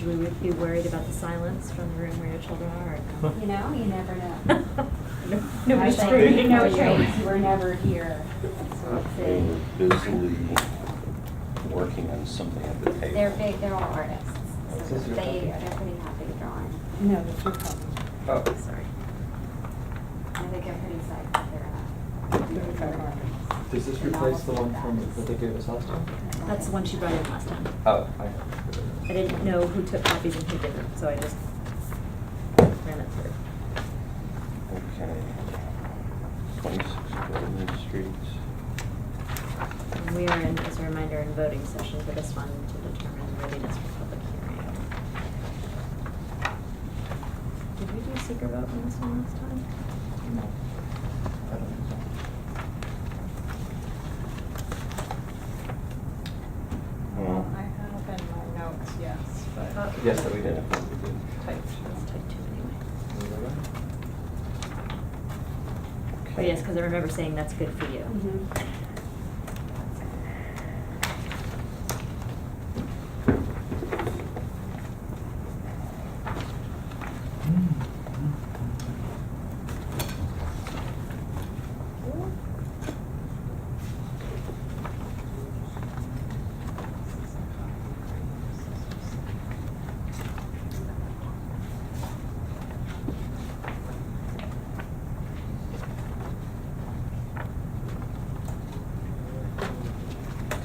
should we be worried about the silence from the room where your children are? Or no? You know, you never know. Nobody's I screwed. think no traits, you were never here. They were busily working on something at the table. They're big, they're all artists. Is So this your copy? they're pretty happy drawing. No, that's your copy. Oh. Sorry. And they get pretty psyched that they're Does this replace the one from that they gave us last time? That's the one she brought in last time. Oh, I I didn't know who took copies and who didn't, so I just ran it through. Okay. 26 Golden Street. And we are in, as a reminder, in voting session for this one to determine readiness for public hearing. Did we do a secret vote on this one last time? No. I don't think so. Well, I have in my notes, yes, but Yes, that we did. yeah, we did. typed. Let's type two anyway. Okay. But yes, because I remember saying that's good for you. Mhm.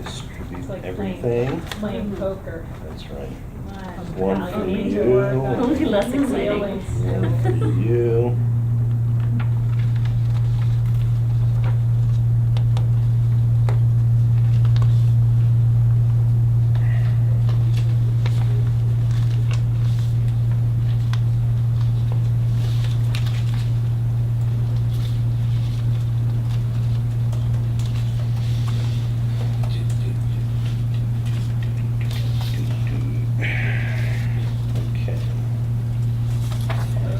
Distribute It's like everything. playing poker. That's right. One One for need you. to work on Only less exciting. feelings. One for you. Okay.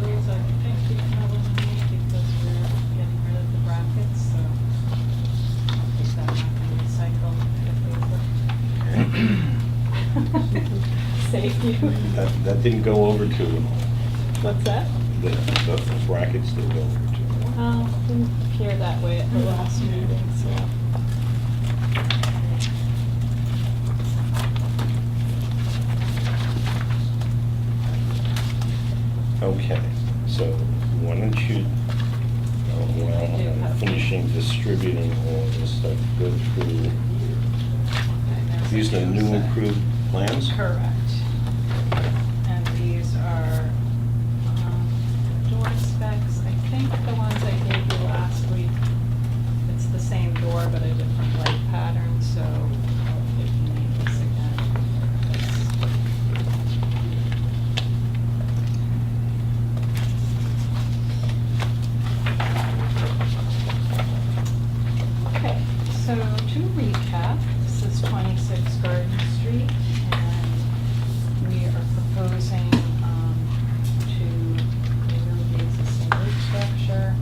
Those I think we can eliminate because we're getting rid of the brackets, so I think that might be recycled. Save you. That didn't go over too well. What's that? The brackets didn't go over too well. Well, didn't appear that way at the last meeting, so. Okay, so why don't you, while I'm finishing distributing all this stuff, go through these are the new improved plans? Correct. And these are door specs. I think the ones I gave you last week, it's the same door but a different light pattern, so if you need this again. Okay, so to recap, this is 26 Garden Street, and we are proposing to remove the existing roof structure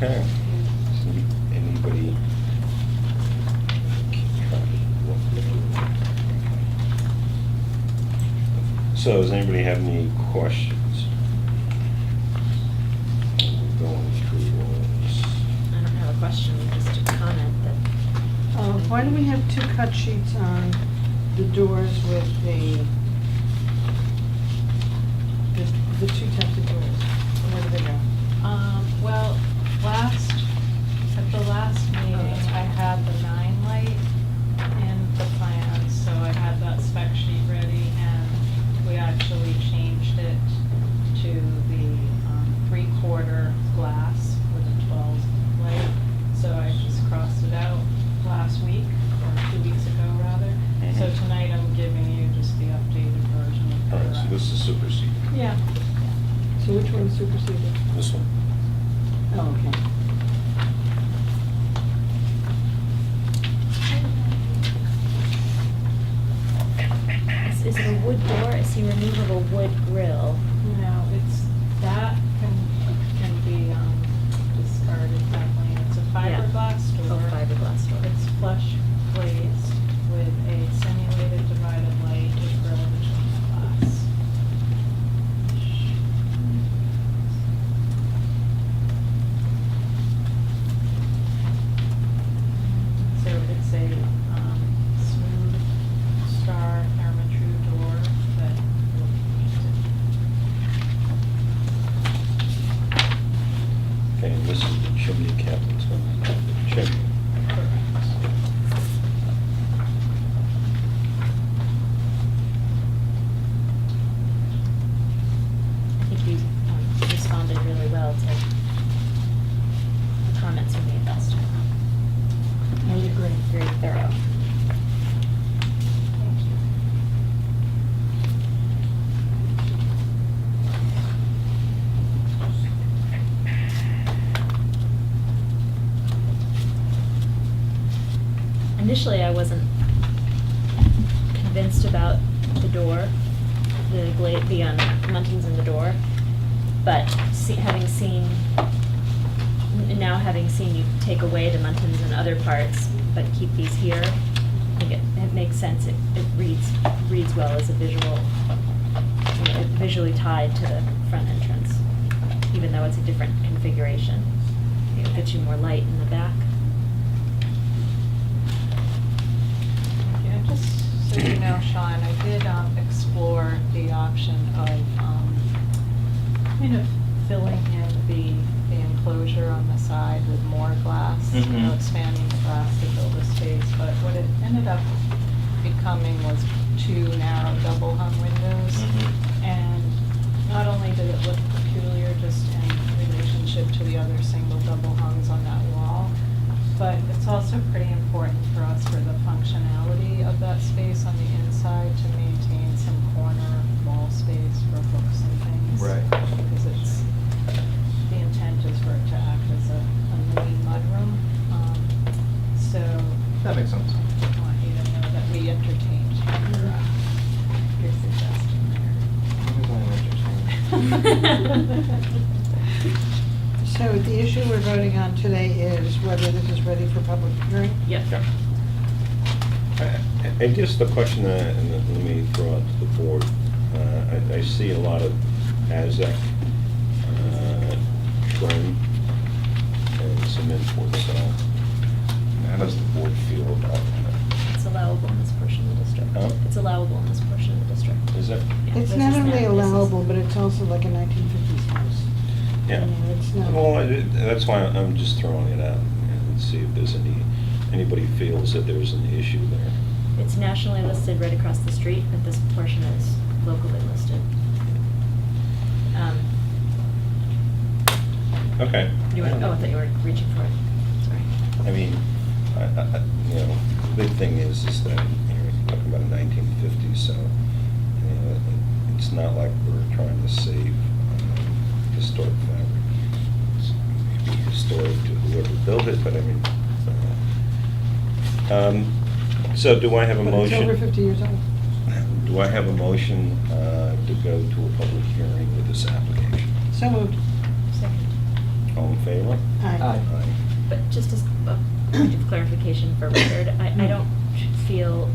Okay. Anybody? Keep track of what- So does anybody have any questions? We're going through all this. I don't have a question, just a comment that. Why do we have two cut sheets on the doors with the two types of doors? Where do they go? Well, at the last meeting, I had the 9 light in the plans, so I had that spec sheet ready, and we actually changed it to the 3/4 glass with a 12 light. So I just crossed it out last week, or 2 weeks ago rather. So Mhm. tonight I'm giving you just the updated version of the All right, so this is superseded. Yeah. So which one is superseded? This one. Oh, okay. Is it a wood door? I see removable wood grill. No, that can be discarded definitely. It's a fiberglass door. Oh, fiberglass door. It's flush glazed with a simulated divided light with grill between the glass. So it's a smooth star Therma-Tru door that will be painted. Okay, and this is the chimney cabinets, the chimney. I think you responded really well to the comments we made last time. I agree. Very thorough. Thank you. Initially, I wasn't convinced about the door, the muntins in the door, but having seen you take away the muntins in other parts, but keep these here, I think it makes sense. It reads well as a visual, visually tied to the front entrance, even though it's a different configuration. It gets you more light in the back. Yeah, just so you know, Sean, I did explore the option of kind of filling in the enclosure on the side with more glass, expanding the glass to fill the space, but what it ended up becoming was 2 narrow double hung windows. And not only did it look peculiar just in relationship to the other single double hungs on that wall, but it's also pretty important for us for the functionality of that space on the inside to maintain some corner wall space for books and things. Right. Because the intent is for it to act as a mini mudroom. So That makes sense. I want you to know that we entertained your suggestion there. So the issue we're voting on today is whether this is ready for public hearing? Yep. Yeah. I guess the question, and let me throw out to the board, I see a lot of AZEC trim and some imports, so how does the board feel about that? It's allowable in this portion of the district. Huh? It's allowable in this portion of the district. Is it? Yeah, It's this not is only this is- allowable, but it's also like a 1950s house. Yeah. I mean, it's not. Well, that's why I'm just throwing it out and see if there's anybody feels that there's an issue there. It's nationally listed right across the street, but this portion is locally listed. Okay. I thought you were reaching for it. Sorry. I mean, the big thing is that, you're talking about 1950s, so, it's not like we're trying to save historic fabric. It's maybe historic to whoever built it, but I mean, so do I have a But motion? it's over 50 years old. Do I have a motion to go to a public hearing with this application? So moved. Second. All in favor? Aye. But just as a point of clarification for Richard, I don't feel,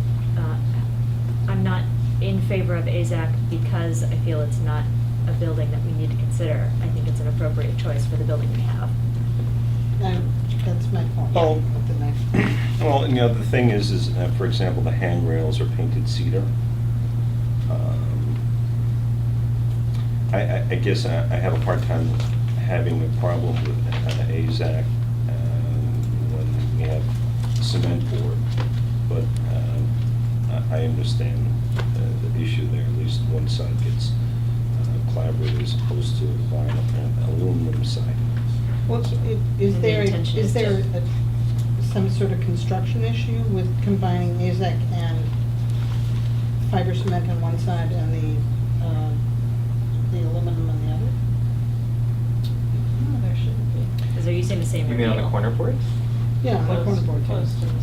I'm not in favor of AZAC because I feel it's not a building that we need to consider. I think it's an appropriate choice for the building we have. That's my point. Oh. With the next. Well, you know, the thing is, for example, the handrails are painted cedar. I guess I have a hard time having a problem with AZAC when we have cement board, but I understand the issue there. At least one side gets clapboard as opposed to vinyl and aluminum siding. Well, So- is And the there, intention is is there to- some sort of construction issue with combining AZAC and fiber cement on one side and the aluminum on the other? No, there shouldn't be. Because they're using the same You mean on the material. corner boards? Yeah, on the corner board, too. Close to the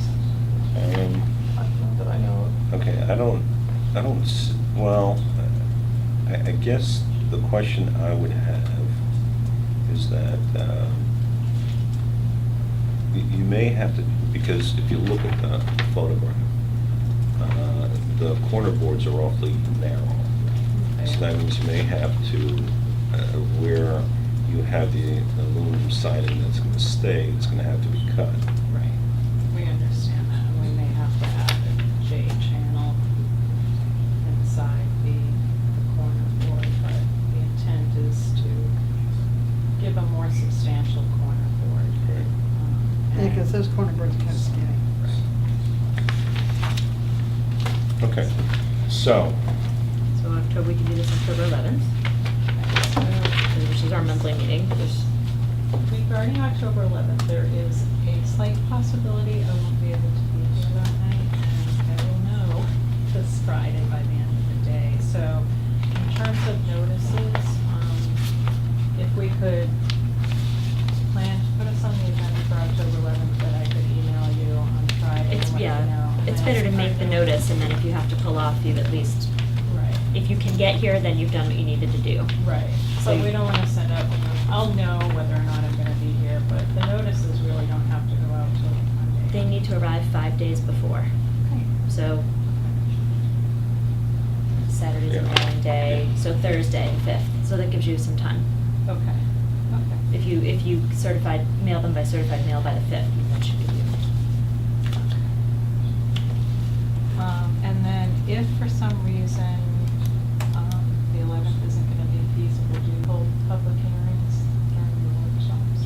center. Not that I know of. Okay, well, I guess the question I would have is that you may have to, because if you look at the photograph, the corner boards are awfully narrow. So that means you may have to, where you have the aluminum siding that's going to stay, it's going to have to be cut. Right, we understand that, and we may have to add a J channel inside the corner board, but the intent is to give a more substantial corner board. Yeah, because those corner boards are kind of skinny. Okay, so, So October, we can do this October 11th, which is our monthly meeting. Regarding October 11th, there is a slight possibility I won't be able to be here that night, and I will know this Friday by the end of the day. So in terms of notices, if we could plan to put us on the agenda for October 11th, that I could email you on Friday and It's, let you yeah, know. it's better to make the notice, and then if you have to pull off, you've at least, Right. if you can get here, then you've done what you needed to do. Right, So but you- we don't want to send out, I'll know whether or not I'm going to be here, but the notices really don't have to go out till Monday. They need to arrive 5 days before. Okay. So Saturday's a Yeah. mailing day, so Thursday, 5th. So that gives you some time. Okay, okay. If you mail them by certified mail by the 5th, that should give you. And then if for some reason, the 11th isn't going to be feasible, do you hold public hearings during the workshops?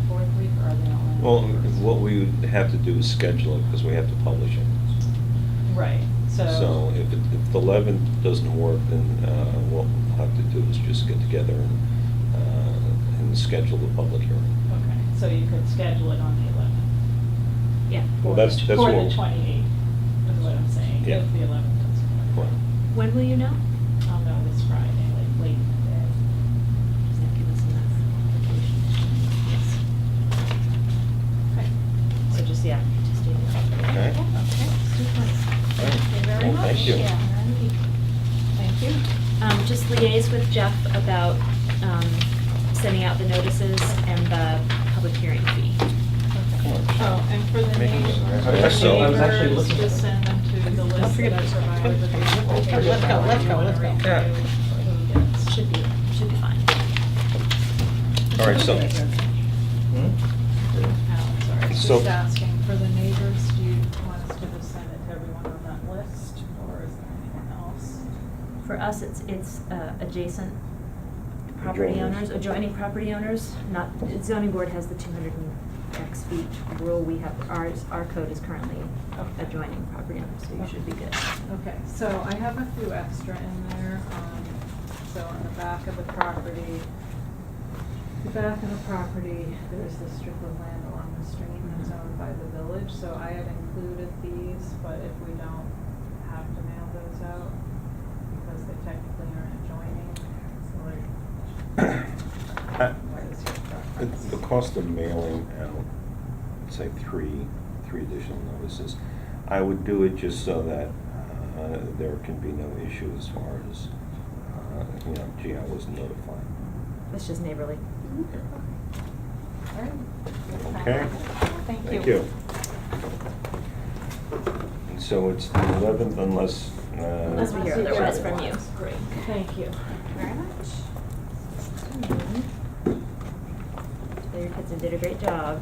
Fourth week, or are they only? well, what we would have to do is schedule it, because we have to publish it. Right, So if the 11th doesn't work, then what we'll have to do is just get together and schedule the public hearing. Okay, so you could schedule it on the 11th? Yeah. Well, that's For what. the 28th, is what I'm saying, Yeah. if the 11th doesn't work. Right. When will you know? I'll know this Friday, like late in the day. Does that give us enough vacation? Yes. Okay. So just, yeah, just do that. Okay. Okay, super. All right. Thank you very Well, much. thank you. Yeah, thank you. Just liaise with Jeff about sending out the notices and the public hearing fee. Oh, and for the Making neighbors, it- for the So- I was actually neighbors, looking just for send them to the list that I provided with the application. Let's go, let's go, let's go. Yeah. Who gets- Should be fine. All right, so, Alex, sorry, I was So- just asking, for the neighbors, do you want us to just send it to everyone on that list, or is there anyone else? For us, it's adjacent property owners, adjoining property owners, not, zoning board has the 200 and X feet rule, we have, our code is currently adjoining property owners, so you should be good. Okay, so I have a few extra in there, so on the back of the property, there's this strip of land along the stream that's owned by the village, so I had included these, but if we don't have to mail those out, because they technically aren't adjoining, so like, what is your preference? the cost of mailing out, say, three additional notices, I would do it just so that there can be no issue as far as, gee, I wasn't notified. It's just neighborly. All right. Okay? Thank Thank you. you. And so it's the 11th unless... Unless we hear otherwise from you. Great, thank you. Very much. So your kids did a great job.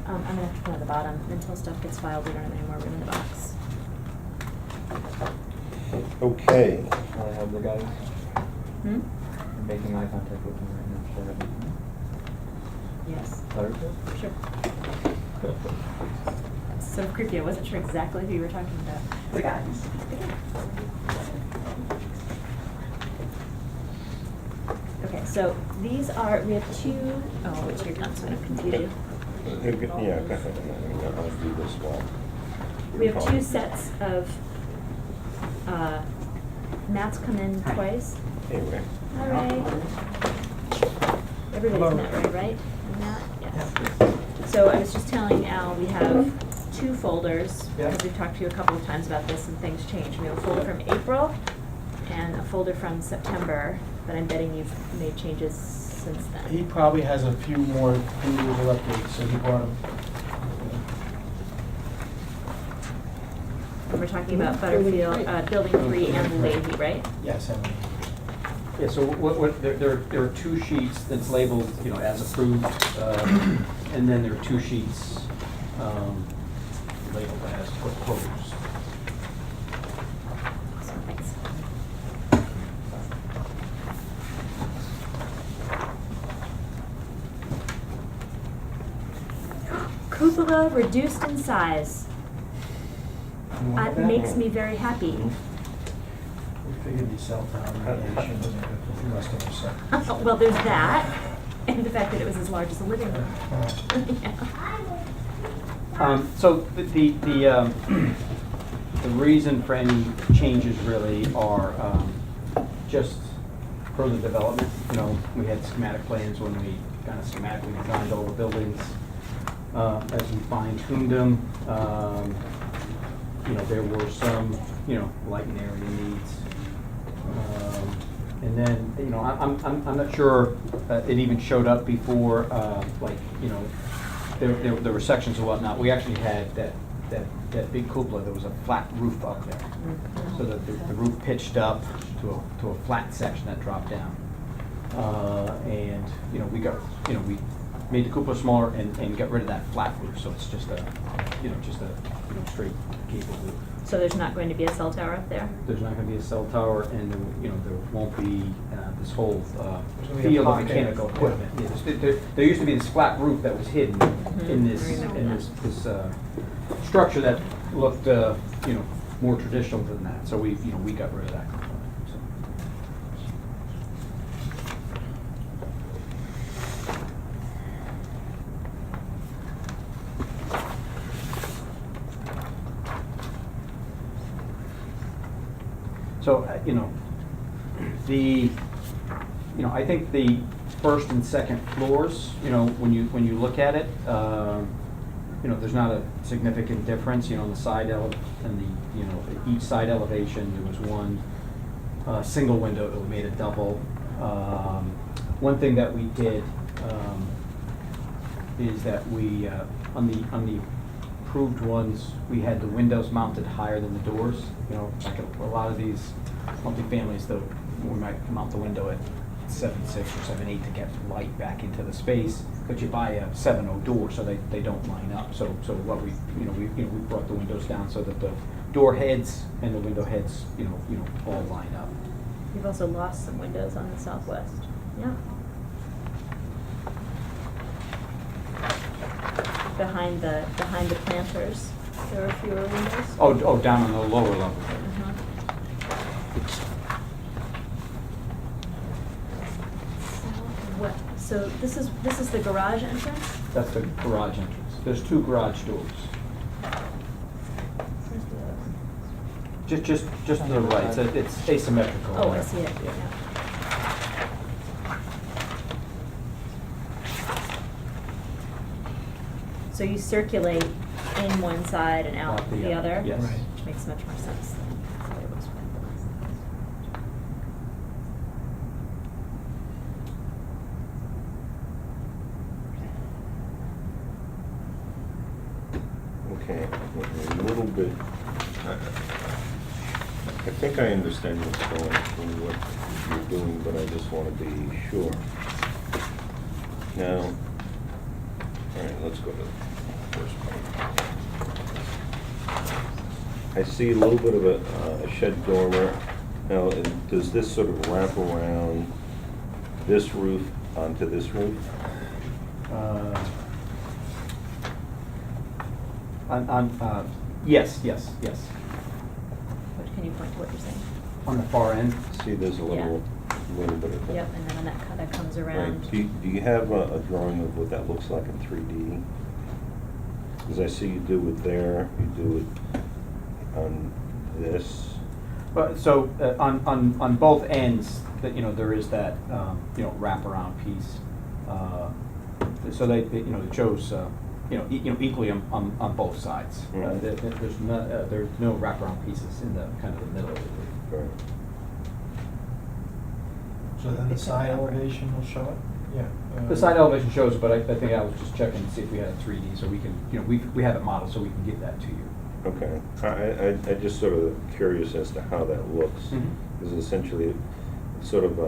I'm gonna have to put it at the bottom. Until stuff gets filed, we don't have any more room in the box. Okay. I have the guys Hmm? making eye contact with me right now. Should I have them? Yes, Letter? sure. So creepy, I wasn't sure exactly who you were talking about. The guys. Okay, so these are, we have two, oh, which you're done, so I don't confuse you. Yeah, go ahead. I'll do this one. We have two sets of, Matt's come in twice. Hey, Ray. All right. Everybody's met Ray, right? And Matt, yes. So I was just telling Al, we have two folders, Yeah. because we've talked to you a couple of times about this and things change. We have a folder from April and a folder from September, but I'm betting you've made changes since then. He probably has a few more individual updates, so he brought them. And we're talking about Butterfield, Building 3 and Leahy, right? Yes, Emily. Yeah, so there are two sheets that's labeled, you know, as approved, and then there are two sheets labeled as proposed. So thanks. Cupola reduced in size. You want It that? makes me very happy. We figured the cell tower radiation wasn't good for the rest of us. Well, there's that, and the fact that it was as large as a living room. Yeah. So the reason for any changes really are just further development. You know, we had schematic plans when we kind of schematically designed all the buildings. As we fine-tuned them, you know, there were some, you know, lighting area needs. And then, you know, I'm not sure it even showed up before, like, you know, there were sections and whatnot. We actually had that big cupola, there was a flat roof up there. So that the roof pitched up to a flat section that dropped down. And, you know, we made the cupola smaller and got rid of that flat roof, so it's just a, you know, straight cable roof. So there's not going to be a cell tower up there? There's not gonna be a cell tower, and there, you know, there won't be this whole gonna be a field of pocket, mechanical yeah. equipment. Yeah, there used to be this flat roof that was hidden in this, I remember that. structure that looked, you know, more traditional than that. So we got rid of that component. So. So, you know, I think the first and second floors, you know, when you look at it, you know, there's not a significant difference, you know, on the side and the, you know, each side elevation, there was one single window that we made a double. One thing that we did is that we, on the approved ones, we had the windows mounted higher than the doors. You know, like a lot of these multifamilies, though, we might mount the window at 7.6 or 7.8 to get light back into the space, but you buy a 7.0 door, so they don't line up. So what we brought the windows down so that the door heads and the window heads, you know, all line up. You've also lost some windows on the southwest. Yeah. Behind the planters, there are fewer windows. Oh, down on the lower level. Uh-huh. So this is the garage entrance? That's the garage entrance. There's two garage doors. Where's the other one? Just to the right, it's asymmetrical. Oh, I see it, yeah. So you circulate in one side and out Out the other? yes. Right. Which makes much more sense than the way it was Okay, a little bit, I think I understand what's going on, what you're doing, but I just want to be sure. Now, all right, let's go to the first part. I see a little bit of a shed dormer. Now, does this sort of wrap around this roof onto this roof? Yes. What, can you point to what you're saying? On the far end. See, there's a little bit of that. Yep, and then on that comes around. Right. Do you have a drawing of what that looks like in 3D? Because I see you do it there, you do it on this. But so on both ends, that there is that wraparound piece. So they it shows equally on both sides. Mhm. There's no wraparound pieces in the kind of the middle of the roof. Right. So then the side elevation will show it? Yeah. The side elevation shows, but I think I was just checking to see if we had a 3D, so we can we have it modeled, so we can give that to you. Okay. I just sort of curious as to how that looks. Mhm. Because essentially, it's sort of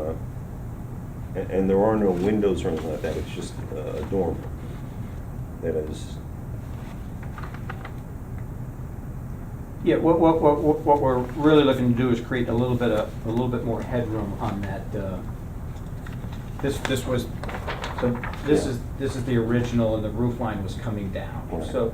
and there are no windows or anything like that, it's just a dormer. That is, Yeah, what we're really looking to do is create a little bit more headroom on that. This is the original, and the roof line was coming down. Right. So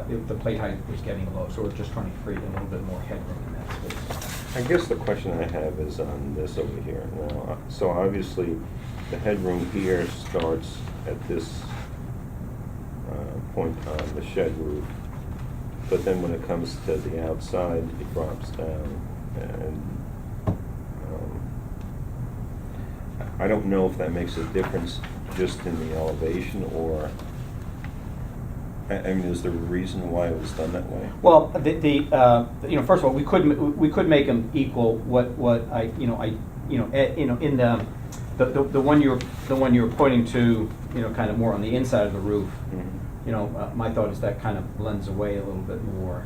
the plate height was getting low, so we're just trying to create a little bit more headroom in that space. I guess the question I have is on this over here. Now, so obviously, the headroom here starts at this point on the shed roof, but then when it comes to the outside, it drops down, and I don't know if that makes a difference just in the elevation, or I mean, is there a reason why it was done that way? Well, first of all, we could make them equal. What I in the one you're pointing to, kind of more on the inside of the roof. Mhm. My thought is that kind of blends away a little bit more.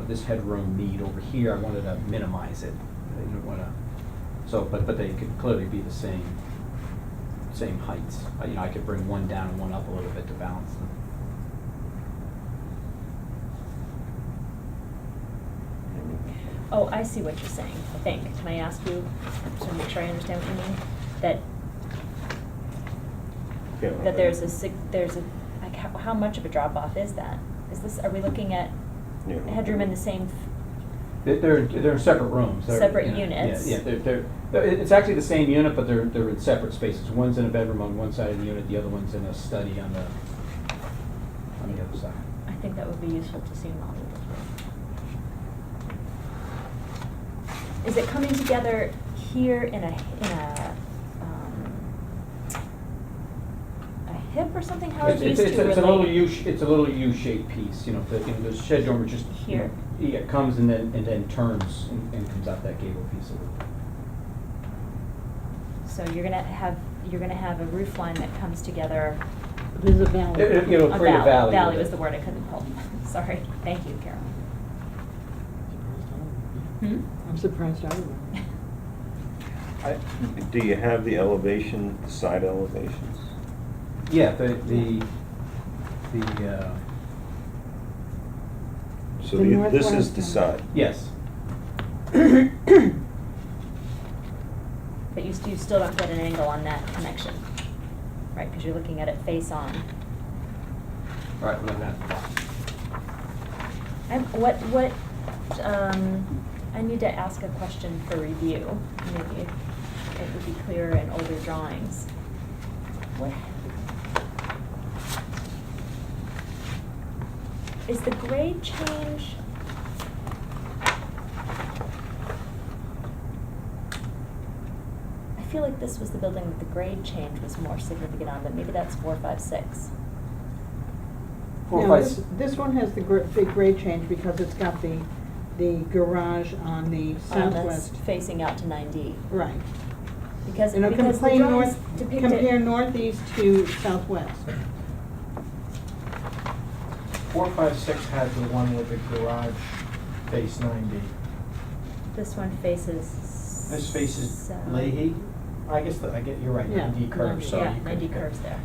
This headroom need over here, I wanted to minimize it. I didn't want to. So, but they could clearly be the same heights. I could bring one down and one up a little bit to balance them. Oh, I see what you're saying, I think. Can I ask you, to make sure I understand what you mean? That there's like, how much of a drop off is that? Are we looking at Yeah. headroom in the same, They're in separate rooms. Separate units. Yeah, it's actually the same unit, but they're in separate spaces. One's in a bedroom on one side of the unit, the other one's in a study on the other side. I think that would be useful to see modeled as well. Is it coming together here in a hip or something? How are these two related? It's a little U-shaped piece. The shed dormer just Here. It comes and then turns and comes out that gable piece of it. So you're gonna have a roof line that comes together. There's a valley. It'll create a valley. Valley with was it. the word I couldn't pull. Sorry. Thank you, Carol. I'm surprised I remember. Do you have the elevation, the side elevations? Yeah, So The this is northwest the and- side. yes. But you still don't get an angle on that connection, right? Because you're looking at it face on. All right, look at that. I need to ask a question for review. Maybe it would be clearer in older drawings. What is the grade change feel like this was the building that the grade change was more significant on, but maybe that's 4, 5, 6. 4, No, 5, this one has the big grade change because it's got the garage on the That's southwest. facing out to 9D. Right. Because, You know, because the compare drawings depict it. compare northeast to southwest. 4, 5, 6 had the one with the garage face 90. This one faces. This faces south. Leahy. I guess you're right, Yeah, 90 curves, so Yeah, you could 90 get- curves there.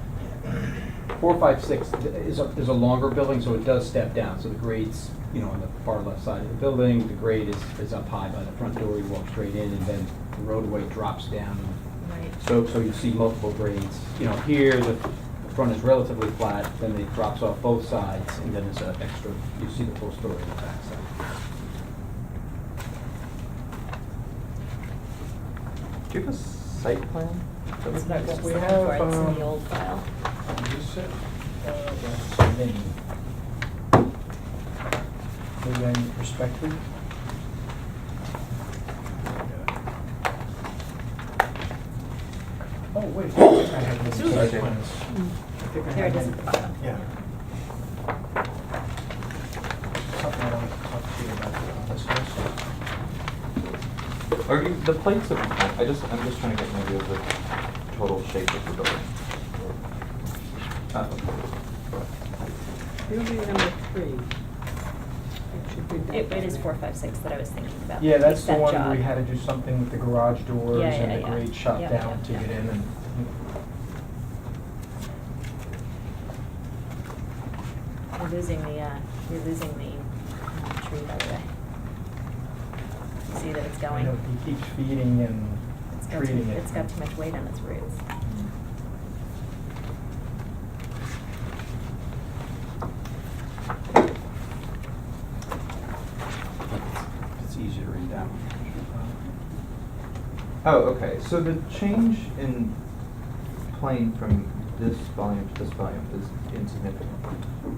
4, 5, 6 is a longer building, so it does step down. So the grade's, you know, on the far left side of the building, the grade is up high by the front door, you walk straight in, and then the roadway drops down. Right. So you see multiple grades. You know, here, the front is relatively flat, then it drops off both sides, and then there's an extra, you see the full story on the back side. Do you have a site plan? That's what I was just We looking have, for, it's in the old file. Is it? That's me. Maybe I need perspective. Oh, wait, I think I have the site plans. I think I There it have is them. at the bottom. Yeah. Something I want to talk to you about this also. Are you, the plates of, I'm just trying to get an idea of the total shape of the building. Building number 3. It should be that It is way. 4, 5, 6 that I was thinking about. Yeah, that's the That one jog. where we had to do something with the garage doors Yeah, and yeah, the yeah. grade shut Yep, down yep, to yep. get in and. You're losing the tree, by the way. You see that it's I going? know, he keeps feeding and It's got treating too, it. it's got too much weight on its roots. It's easier to read down. Oh, okay, so the change in plane from this volume to this volume is insignificant.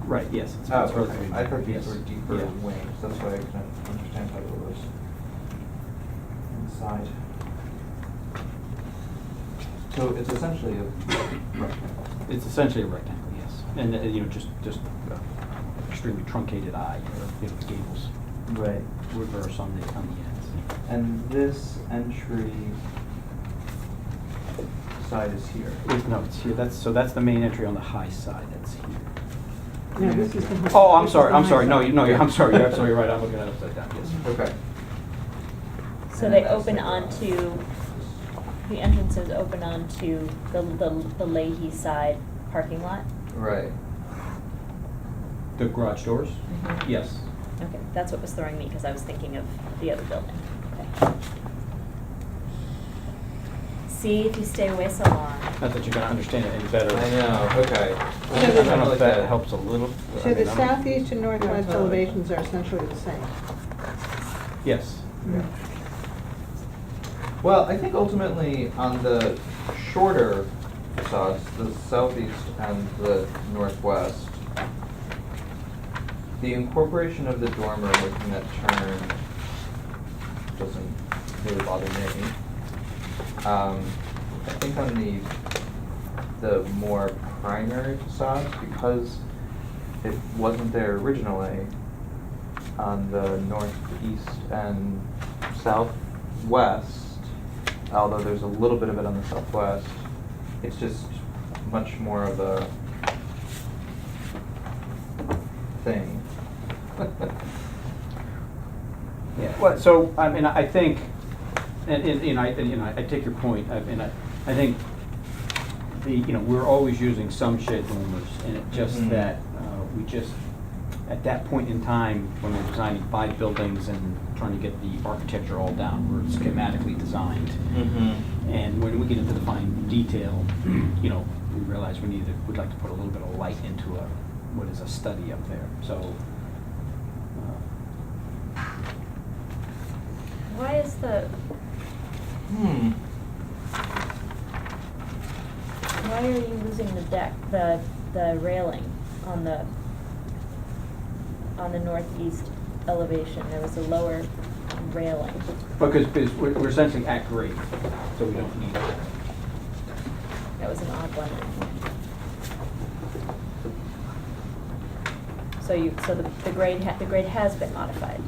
Right, yes. It's Oh, relatively- okay, I thought these yes. were deeper Yeah. wings, that's why I couldn't understand how it was inside. So it's essentially a rectangle. It's essentially a rectangle, yes. And, you know, just extremely truncated eye, or, you know, the gables Right. reverse on the ends. And this entry side is here. No, it's here, that's the main entry on the high side, that's here. No, this is the. Oh, I'm this is sorry, the I'm high sorry, no, side. I'm sorry, you're absolutely right, I'm looking at it upside down, yes. Okay. So And they that's open the garage. onto, the entrances open onto the Leahy side parking lot? Right. The garage doors? Mhm. Yes. Okay, that's what was throwing me, because I was thinking of the other building. Okay. See, if you stay away so long. Not that you're gonna understand it any better. I know, okay. I don't know if that helps a little. I So mean, the I don't- southeast and northwest Yeah. elevations are essentially the same. Yes. Yeah. Well, I think ultimately on the shorter facades, the southeast and the northwest, the incorporation of the dormer making that turn doesn't really bother me. I think on the more primary facades, because it wasn't there originally, on the northeast and southwest, although there's a little bit of it on the southwest, it's just much more of a thing. Yeah, well, so, I mean, I think, and, I take your point, I think we're always using some shed dormers, and it just Mhm. that, we just, at that point in time, when we're designing 5 buildings and trying to get the architecture all down, we're schematically designed. Mm-hmm. And when we get into the fine detail, we realize we'd like to put a little bit of light into what is a study up there, so. Why is why are you losing the deck, the railing on the northeast elevation? There was a lower railing. Because we're essentially at grade, so we don't need it. That was an odd one. So the grade has been modified.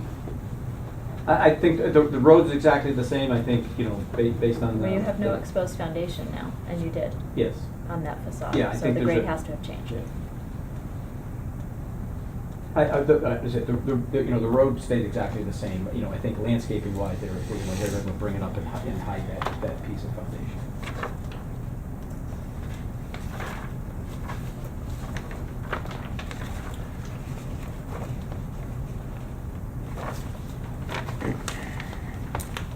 I think the road's exactly the same, I think, you know, based on the. Well, you have no the- exposed foundation now, and you did Yes. on that facade. Yeah, I So think the there's grade a- has to have changed. Yeah. You know, the road stayed exactly the same, you know, I think landscaping wise, they're going to bring it up in height, that piece of foundation.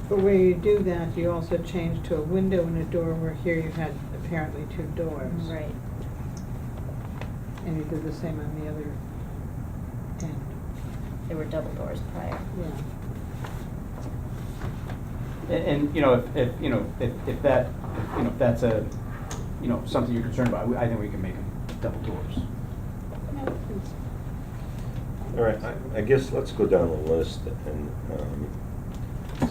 But where you do that, you also change to a window and a door, where here you had apparently two doors. Right. And you did the same on the other end. There were double doors prior. Yeah. And, you know, if that's a, you know, something you're concerned about, I think we can make them double doors. All right, I guess let's go down the list, and,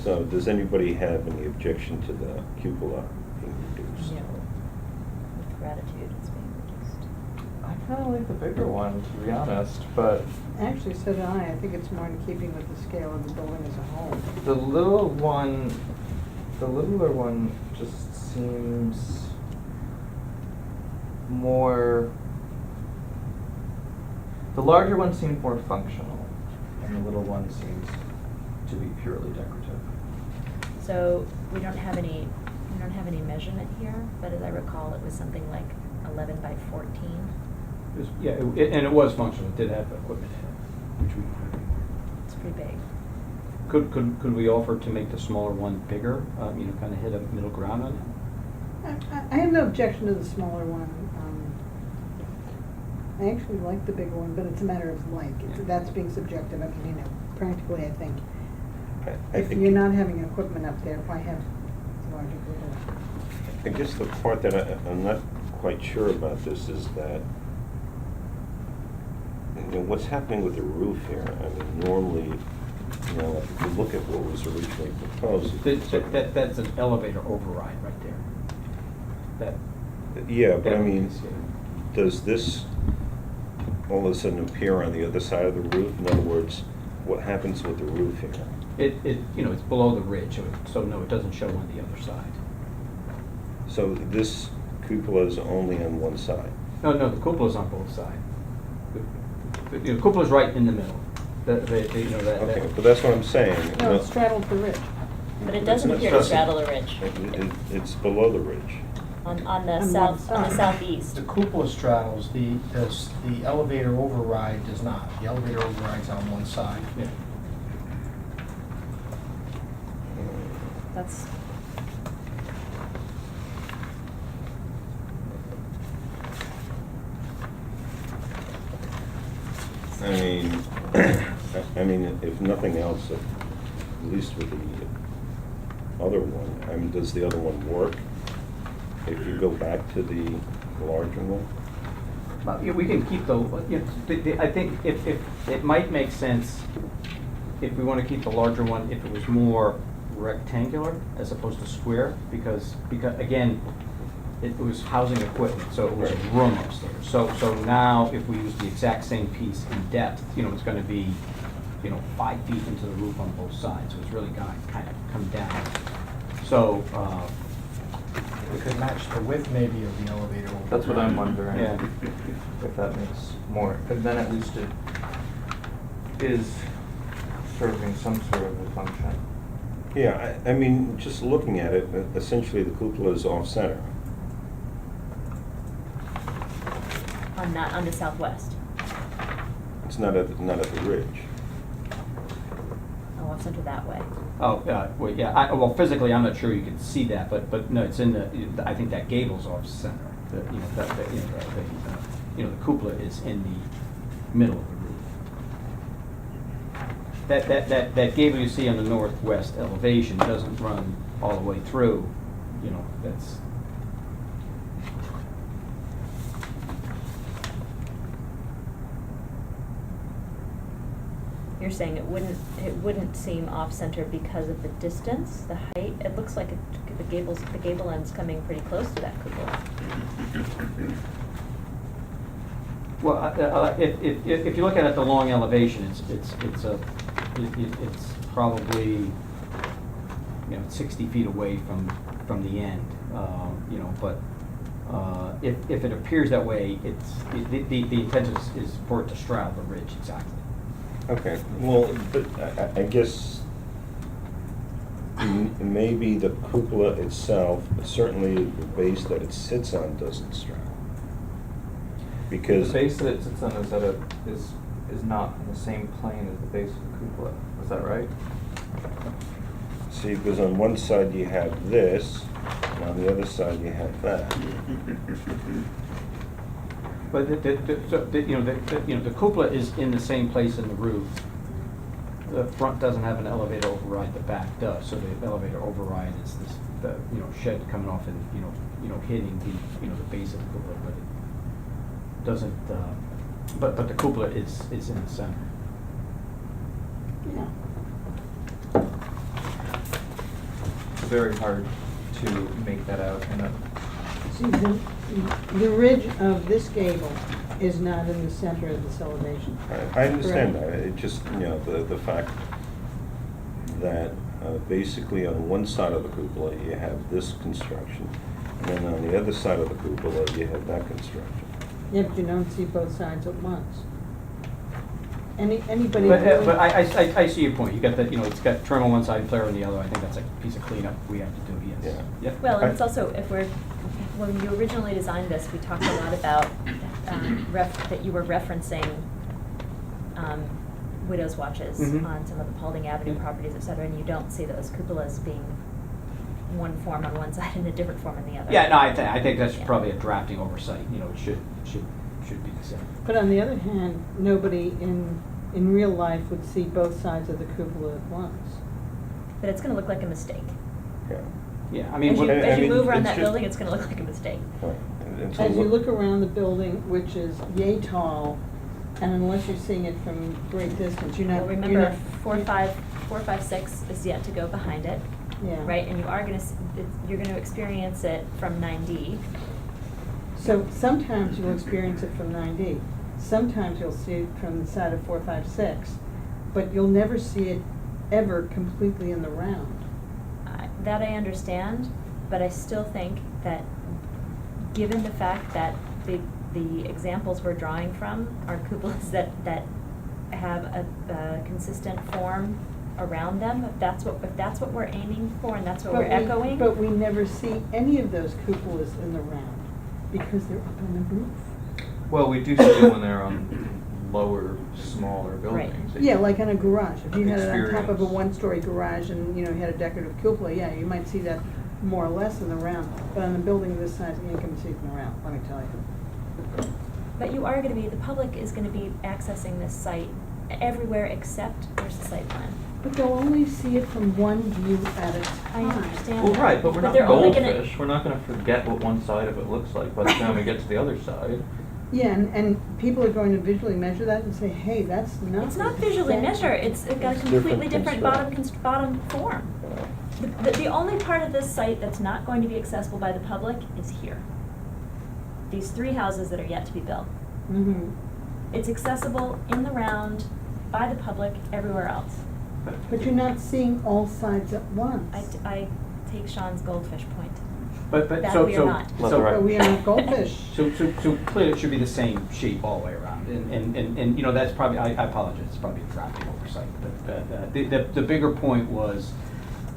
so does anybody have any objection to the cupola being reduced? No. With gratitude, it's being reduced. I kind of like the bigger one, to be honest, but Actually, so do I. I think it's more in keeping with the scale of the building as a whole. the littler one just seems more, the larger one seems more functional, and the little one seems to be purely decorative. So we don't have any measurement here, but as I recall, it was something like 11 by 14. Yeah, and it was functional, it did have equipment in it, which we don't have anymore. It's pretty big. Could we offer to make the smaller one bigger, you know, kind of hit a middle ground on it? I have no objection to the smaller one. I actually like the bigger one, but it's a matter of like. That's being subjective. I mean, you know, practically, I think. I If think- you're not having equipment up there, why have larger windows? I guess the part that I'm not quite sure about this is that, you know, what's happening with the roof here? I mean, normally, you know, if you look at what was originally proposed. That's an elevator override right there. Yeah, but I that mean, piece, yeah. does this all of a sudden appear on the other side of the roof? In other words, what happens with the roof here? You know, it's below the ridge, so no, it doesn't show on the other side. So this cupola is only on one side? No, the cupola's on both sides. You know, cupola's right in the middle. You know, that. Okay, but that's what I'm saying. No, it straddles the ridge. But it It's doesn't not appear to straddle- straddle a ridge It's below the ridge. on the On one south, side. southeast. The cupola straddles, the elevator override does not. The elevator override's on one side. Yeah. That's, I mean, if nothing else, at least with the other one, I mean, does the other one work? If you go back to the larger one? Well, yeah, we can keep I think if it might make sense if we want to keep the larger one, if it was more rectangular as opposed to square, because again, it was housing equipment, so it was a room upstairs. So now if we use the exact same piece in depth, you know, it's going to be, you know, 5 feet into the roof on both sides, so it's really going to kind of come down. So, It could match the width maybe of the elevator override. That's what I'm wondering. yeah. If that makes more, but then at least it is serving some sort of a function. Yeah, I mean, just looking at it, essentially the cupola is off-center. on the southwest. It's not at the ridge. Oh, off center that way. Oh, well, yeah, well, physically, I'm not sure you can see that, but no, it's in I think that gable's off center. The cupola is in the middle of the roof. That gable you see on the northwest elevation doesn't run all the way through, you know, that's. you're saying it wouldn't seem off-center because of the distance, the height? It looks like the gable end's coming pretty close to that cupola. Well, if you look at it at the long elevation, it's probably, you know, 60 feet away from the end, you know, but if it appears that way, the intent is for it to straddle the ridge, exactly. Okay, well, but I guess maybe the cupola itself, certainly the base that it sits on doesn't straddle. Because The base that it sits on is not on the same plane as the base of the cupola, is that right? see, because on one side you have this, and on the other side you have that. But the cupola is in the same place in the roof. The front doesn't have an elevator override, the back does, so the elevator override is the shed coming off and, hitting the base of the cupola, but it doesn't, but the cupola is in the center. Yeah. It's very hard to make that out in a, See, the ridge of this gable is not in the center of this elevation. I understand Correct. that, it just, the fact that basically on one side of the cupola you have this construction, and then on the other side of the cupola you have that construction. Yeah, but you don't see both sides at once. Anybody. But really- I see your point, you got that, it's got trim on one side and flare on the other, I think that's a piece of cleanup we have to do, yes. Yeah. Yep. Well, and it's also, when you originally designed this, we talked a lot about that you were referencing widow's watches Mhm. on some of the Paulding Avenue Yeah. properties, et cetera, and you don't see those cupolas being one form on one side and a different form on the other. Yeah, no, I think that's Yeah. probably a drafting oversight, it should be the same. But on the other hand, nobody in real life would see both sides of the cupola at once. But it's gonna look like a mistake. Yeah. Yeah, I mean, As you, what- as you mean, move around it's that just- building, it's gonna look like a mistake. Right. And so As you look around the building, which is yay tall, and unless you're seeing it from great distance, you're not. Well, you're remember, not- 456 is yet to go behind it, Yeah. right? And you are you're gonna experience it from 9D. So sometimes you'll experience it from 9D. Sometimes you'll see it from the side of 456, but you'll never see it ever completely in the round. That I understand, but I still think that, given the fact that the examples we're drawing from are cupolas that have a consistent form around them, if that's what we're aiming for and that's what we're echoing. But we never see any of those cupolas in the round, because they're up on the roof. well, we do see them when they're on lower, smaller Right. buildings. that Yeah, you like in a garage, if you had it on top of a experience. one-story garage and, you had a decorative cupola, yeah, you might see that more or less in the round. But on a building this size, you ain't gonna see it in the round, let me tell you. But you are the public is gonna be accessing this site everywhere except there's a site plan. But they'll only see it from one view at a I time. understand Well, that. right, but we're not they're only gonna- goldfish, we're not gonna forget what one side of it looks like by the time we get to the other side. Yeah, and people are going to visually measure that and say, hey, that's not. It's not visually exactly- measured, it's got a It's completely different different bottom form. The only part of this site that's not going to be accessible by the public is here. These 3 houses that are yet to be built. Mhm. It's accessible in the round by the public everywhere else. But you're not seeing all sides at once. I take Sean's goldfish point. But, That so, we are not. so, But we are not goldfish. So clearly it should be the same shape all the way around, and that's probably, I apologize, it's probably a drafting oversight, but the bigger point was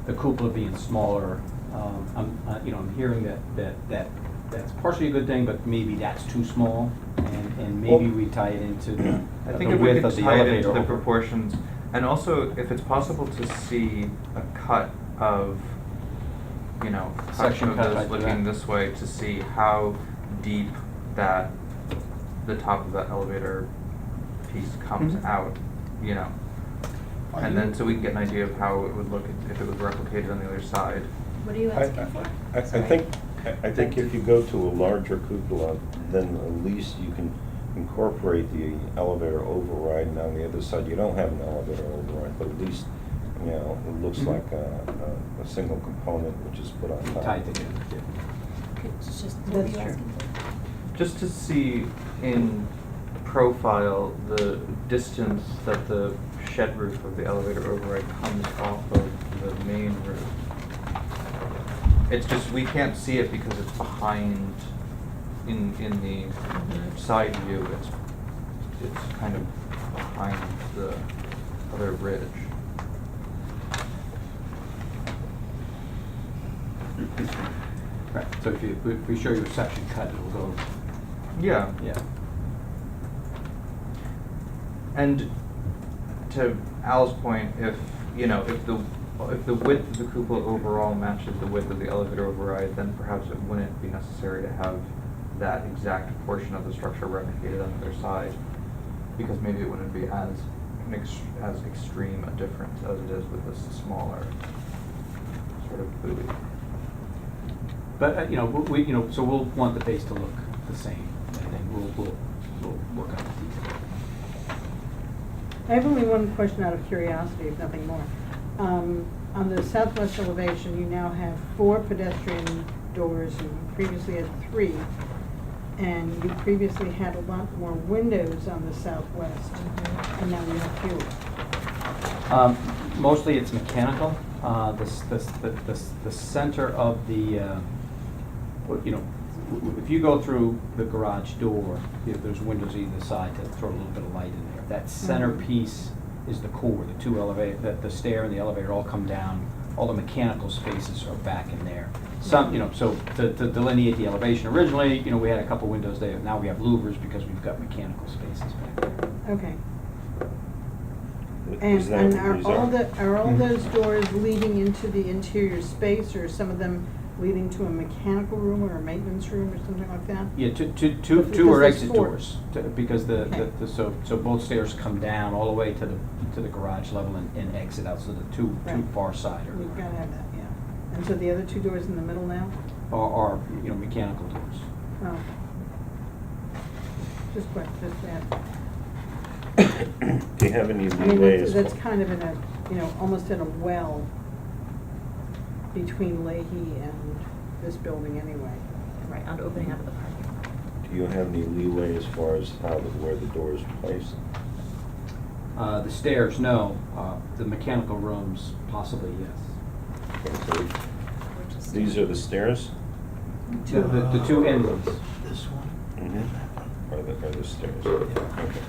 the cupola being smaller. I'm hearing that's partially a good thing, but maybe that's too small, and maybe Well, we tie it into I the think if we width could of the tie it into elevator. the over. proportions, and also if it's possible to see a cut of, cut Section of cut this right through looking that. this way to see how deep the top of that elevator piece comes Mhm. out, Are and you- then so we can get an idea of how it would look if it was replicated on the other side. What are you asking for? I Sorry. think if you go to a larger cupola, then at least you can incorporate the elevator override, and on the other side, you don't have an elevator override, but at least, you know, it looks Mhm. like a single component which is put on top. Tied together, yeah. It's just, That's what were you true. asking for? Just to see in profile the distance that the shed roof of the elevator override comes off of the main roof. It's just, we can't see it because it's behind, in the side view, it's kind of behind the other ridge. Right, so if we show you a section cut, it'll go, Yeah. yeah. And to Al's point, if, you know, if the width of the cupola overall matches the width of the elevator override, then perhaps it wouldn't be necessary to have that exact portion of the structure replicated on the other side, because maybe it wouldn't be as extreme a difference as it is with this smaller sort of buoy. But, you know, we, you know, so we'll want the base to look the same, and then we'll work on the detail. I have only one question out of curiosity, if nothing more. On the southwest elevation, you now have 4 pedestrian doors, and you previously had 3. And you previously had a lot more windows on the southwest, and now you have fewer. Mostly it's mechanical. The center of the, you know, if you go through the garage door, there's windows either side to throw a little bit of light in there. That center piece is the core. The 2 elevator, the stair and the elevator all come down. All the mechanical spaces are back in there. Some, you know, so to delineate the elevation, originally, you know, we had a couple windows there. Now we have louvers because we've got mechanical spaces back there. Okay. Is that- And is are our- all those doors leading into the interior space, or some of them leading to a mechanical room or a maintenance room or something like that? Yeah, two Because are there's exit 4. doors, because Okay. so both stairs come down all the way to the garage level and exit out, so the two Right. far side We've got to have that, yeah. And so the other 2 doors in the middle now? are, you know, mechanical doors. Oh. Just that. Do you have any I mean, leeway that's as that's far- kind of in a, you know, almost in a well between Leahy and this building anyway. Right, on opening out of the parking lot. Do you have any leeway as far as where the door is placed? The stairs, no. The mechanical rooms, possibly, yes. Okay, so these are the stairs? The 2 end ones. This one. Mm-hmm. Are the stairs? Okay.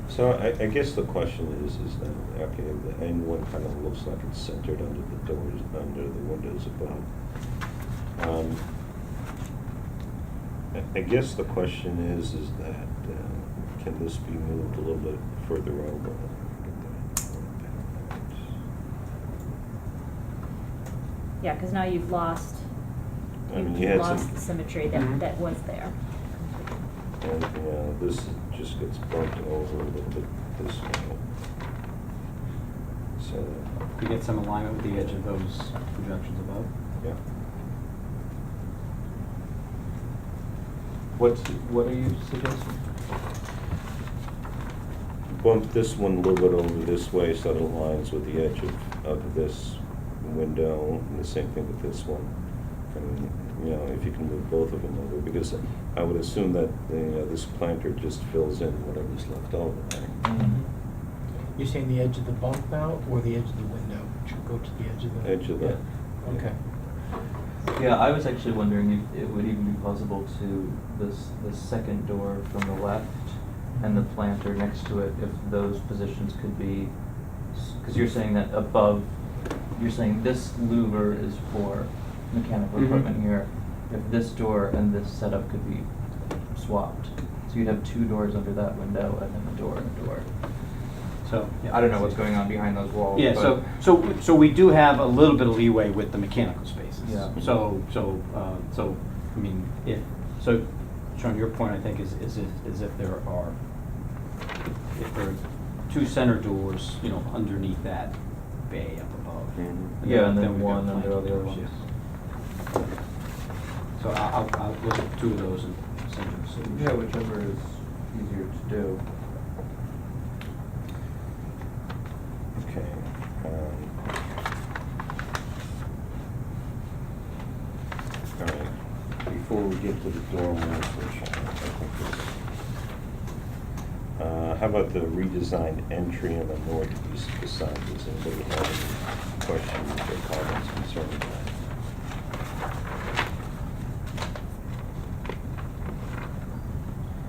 So I guess the question is that, okay, the end one kind of looks like it's centered under the doors, under the windows above. I guess the question is that, can this be moved a little bit further over? Yeah, because now you've lost, I mean, you you've had lost some- the symmetry Mhm. that was there. And, you know, this just gets bumped over a little bit this way. So, To get some alignment with the edge of those projections above. yeah. What are you suggesting? Bump this one a little bit over this way so it aligns with the edge of this window, and the same thing with this one. And, you know, if you can move both of them over, because I would assume that this planter just fills in whatever's left over, right? You're saying the edge of the bump now, or the edge of the window? Should go to the edge of the... Edge of the- Yeah. Okay. Yeah, I was actually wondering if it would even be possible to, this second door from the left and the planter next to it, if those positions could be, because you're saying that above, you're saying this louver is for mechanical Mhm. equipment here. If this door and this setup could be swapped, so you'd have 2 doors under that window and then a door and a door. So, yeah. I don't know what's going on behind those walls. Yeah, but- so we do have a little bit of leeway with the mechanical spaces. Yeah. So, I mean, so, Sean, your point, I think, is if there are 2 center doors, you know, underneath that bay up above. Mhm. Yeah, and then we've got one under flanking all the other doors, ones. yes. So I'll look at 2 of those and send you solution. Yeah, whichever is easier to do. Okay. All right, before we get to the dormers, which I think is, how about the redesigned entry on the northeast facade? Does anybody have any questions or comments concerning that?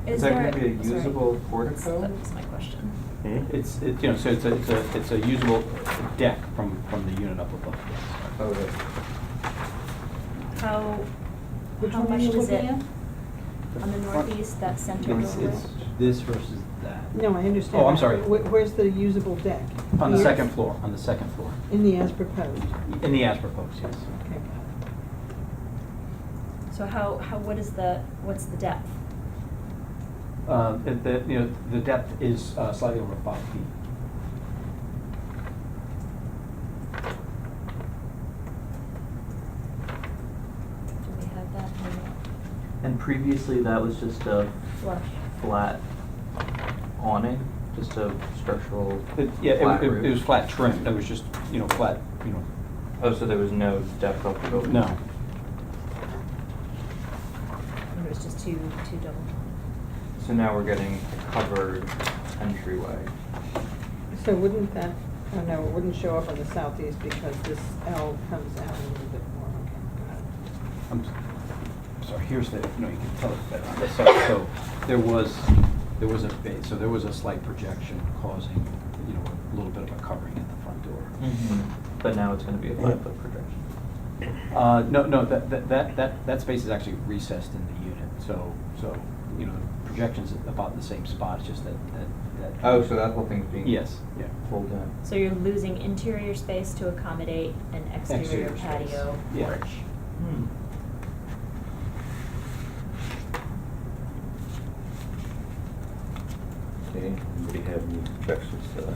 Is that gonna be a sorry. usable portico? That was my question. Hmm? It's, you know, so it's a usable deck from the unit up above. Oh, yeah. How Which how one are much you does looking it, at? on the northeast, that center It's doorway? this versus that. No, I understand. Oh, I'm that. sorry. Where's the usable deck? On the Here? second floor, on the second floor. In the as proposed? In the as proposed, yes. Okay. So what's the depth? You know, the depth is slightly over 5 feet. Do we have that And previously, that was just a flush? flat awning, just a structural Yeah, flat it roof? was flat trim. It was just, you know, flat, you know. Oh, so there was no depth of the building? No. It was just two double. So now we're getting a covered entryway. So wouldn't that, oh no, it wouldn't show up on the southeast because this L comes out a little bit more, okay, got it. I'm sorry, here's the, you know, you can tell it better on this. So there was there was a slight projection causing, you know, a little bit of a covering at the front door. But now it's gonna be a 5-foot projection. No, that space is actually recessed in the unit, so, you know, the projection's about the same spot, it's just that. Oh, so that whole thing's being. Yes, yeah. Pulled in. So you're losing interior space to accommodate an exterior Exterior space. patio Yeah. porch. Hmm. Okay, anybody have any objections to that?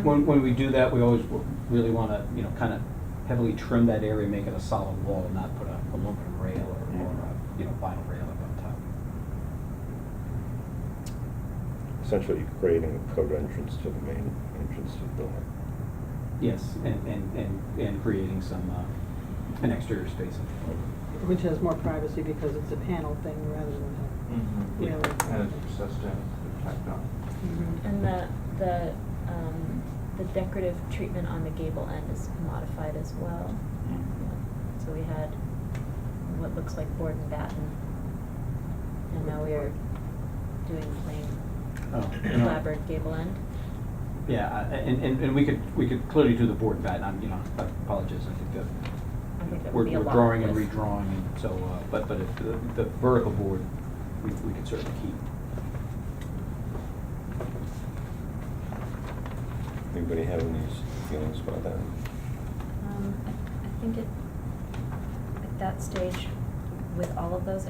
When we do that, we always really want to, you know, kind of heavily trim that area, make it a solid wall, and not put a aluminum rail or a, you know, vinyl rail up on top. Essentially creating a code entrance to the main entrance to the building. Yes, and creating some, an exterior space. Which has more privacy because it's a panel thing rather than Mhm. a really. And it's recessed in, it's tacked on. Mhm. And the decorative treatment on the gable end is modified as well. So we had what looks like board and batten, and now we are doing plain Oh, you know, clapboard gable end. Yeah, and we could clearly do the board and batten. You know, I apologize, I think that. I think that We're would be a lot drawing and with- redrawing, and so, but if the vertical board, we could certainly keep. Anybody have any feelings about that? I think at that stage, with all of those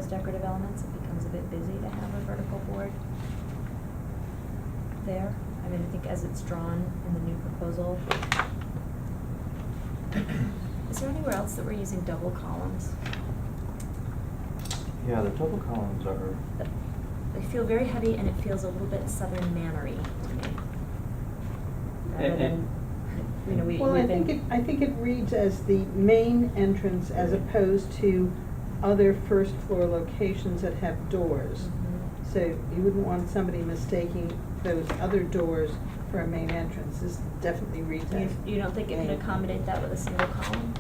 decorative elements, it becomes a bit busy to have a vertical board there. I mean, I think as it's drawn in the new proposal. Is there anywhere else that we're using double columns? Yeah, the double columns are, They feel very heavy and it feels a little bit Southern Manor-y to me. Rather than, you know, Well, I we've think been. I think it reads as the main entrance as opposed to other first floor locations that have doors. Mhm. So you wouldn't want somebody mistaking those other doors for a main entrance. This definitely reads as. You don't think it could main. accommodate that with a single column?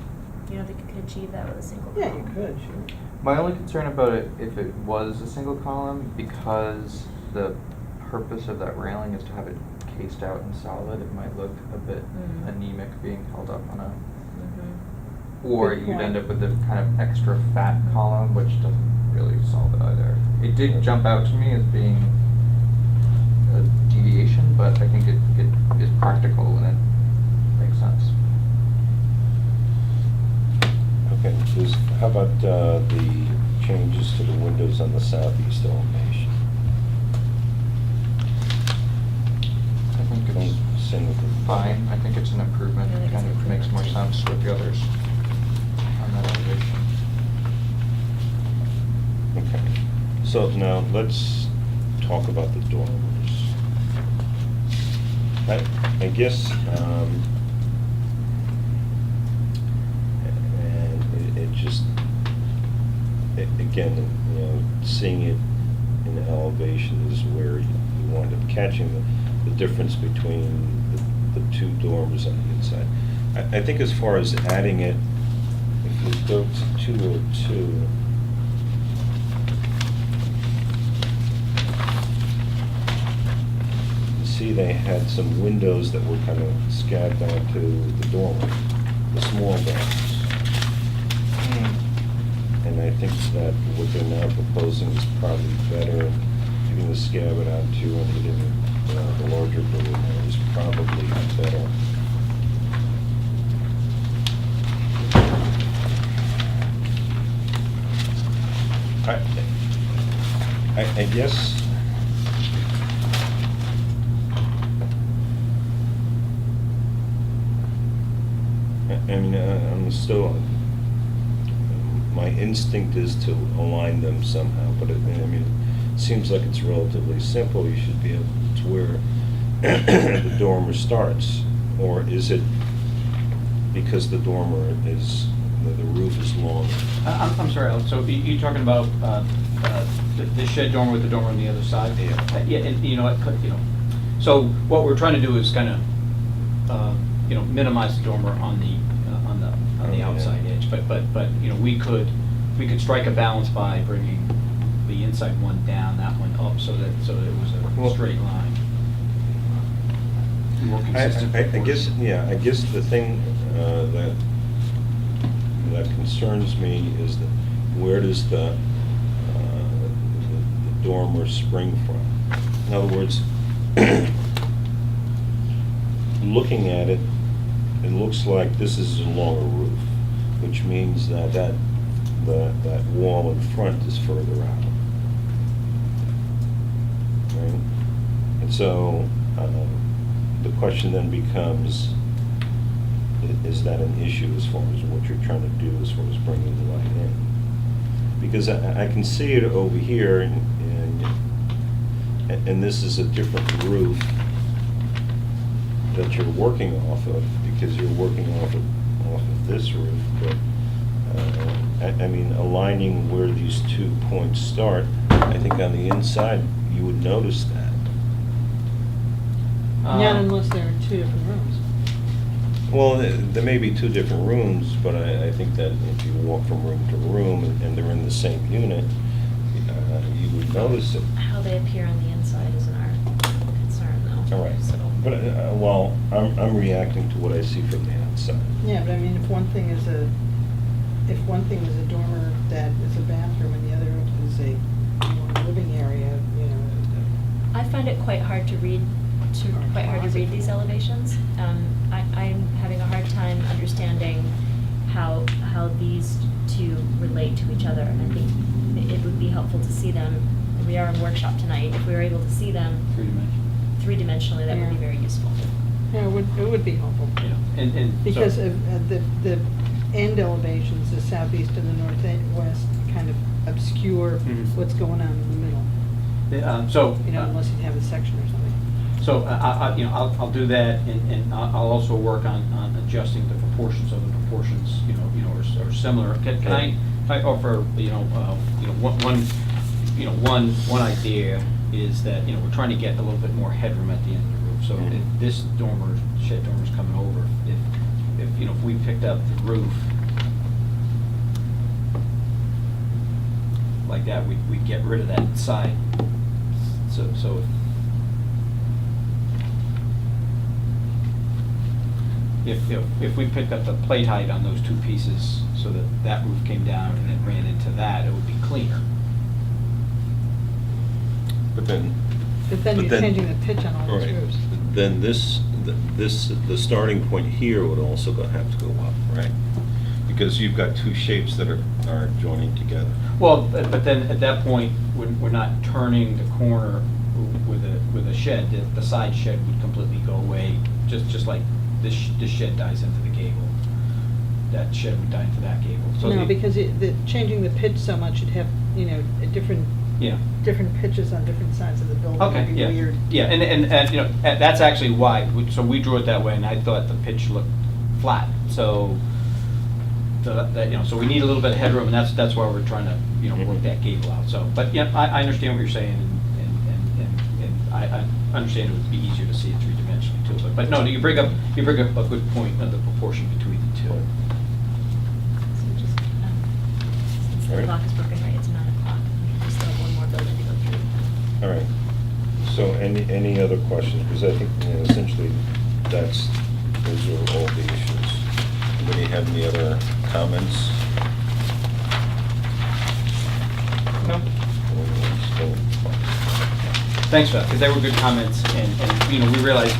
You don't think it could achieve that with a single Yeah, column? you could, sure. my only concern about it, if it was a single column, because the purpose of that railing is to have it cased out and solid, it might look a bit Mhm. anemic being held up on a, Mhm. or Good you'd end point. up with a kind of extra fat column, which doesn't really solve it either. It did jump out to me as being a deviation, but I think it is practical and it makes sense. Okay, how about the changes to the windows on the southeast elevation? I think it's Single. fine, I think it's an improvement, I think it it's kind an of makes more improvement. sense with the others on that elevation. So now let's talk about the dormers. I guess, and it just, again, you know, seeing it in elevation is where you wind up catching the difference between the two dormers on the inside. I think as far as adding it, if you go to 202, you see they had some windows that were kind of scabbed onto the dormer, the small dormers. And I think that what they're now proposing is probably better. Getting the scab it onto and getting the larger dormer is probably better. I guess I mean, I'm still, my instinct is to align them somehow, but I mean, it seems like it's relatively simple. You should be able to where the dormer starts, or is it because the dormer is, the roof is long? I'm sorry, Alex, so you're talking about the shed dormer with the dormer on the other side? Yeah. Yeah, and you know, so what we're trying to do is kind of, you know, minimize the dormer on the Yeah. outside edge, but you know, we could strike a balance by bringing the inside one down, that one up, so that it was a straight line. More consistent. I guess, yeah, I guess the thing that concerns me is that where does the dormer spring from? In other words, looking at it, it looks like this is a longer roof, which means that wall in front is further out. Right? And so the question then becomes, is that an issue as far as what you're trying to do as far as bringing the light in? Because I can see it over here, and this is a different roof that you're working off of, because you're working off of this roof. But I mean, aligning where these 2 points start, I think on the inside you would notice that. Not unless there are two different rooms. Well, there may be 2 different rooms, but I think that if you walk from room to room and they're in the same unit, you would notice it. How they appear on the inside isn't our concern, though. All right, So, but well, I'm reacting to what I see from the outside. Yeah, but I mean, if one thing is a dormer that is a bathroom and the other is a living area, you know. I find it quite hard to read these elevations. I'm having a hard time understanding how these two relate to each other. And I think it would be helpful to see them. We are in workshop tonight. If we were able to see them three-dimensionally, that would be Yeah. very useful. Yeah, it would be helpful. Yeah, and so- Because of the end elevations, the southeast and the northwest, kind of obscure Mhm. what's going on in the middle. So. You know, unless you have a section or something. So, you know, I'll do that, and I'll also work on adjusting the proportions of the proportions, you know, are similar. Can I offer, one idea is that, you know, we're trying to get a little bit more headroom at the end of the roof. So Mhm. if this shed dormer's coming over, if we picked up the roof like that, we'd get rid of that side. So if we picked up the plate height on those 2 pieces so that roof came down and it ran into that, it would be cleaner. But then. But then you're changing the pitch on all those Right. roofs. Then the starting point here would also have to go up, right? Because you've got 2 shapes that are joining together. Well, but then at that point, we're not turning the corner with a shed. The side shed would completely go away, just like this shed dies into the gable. That shed would die into that gable. So No, because changing the pitch so much, you'd have, you know, a different Yeah. different pitches on different sides of the building Okay, would be yeah. weird. Yeah, and, you know, that's actually why, so we drew it that way, and I thought the pitch looked flat, so, that, you know, so we need a little bit of headroom, and that's why we're trying to, you know, work that gable out, so, but, yeah, I understand what you're saying, and I understand it would be easier to see it three-dimensionally too, but no, you bring up a good point of the proportion between the two. So just, since the Alright. clock is broken, right, it's 9 o'clock. We still have one more building to go through. All right. So any other questions? Because I think, you know, essentially, those are all the issues. Anybody have any other comments? No. Still- Thanks for that, because they were good comments, and, you know, we realized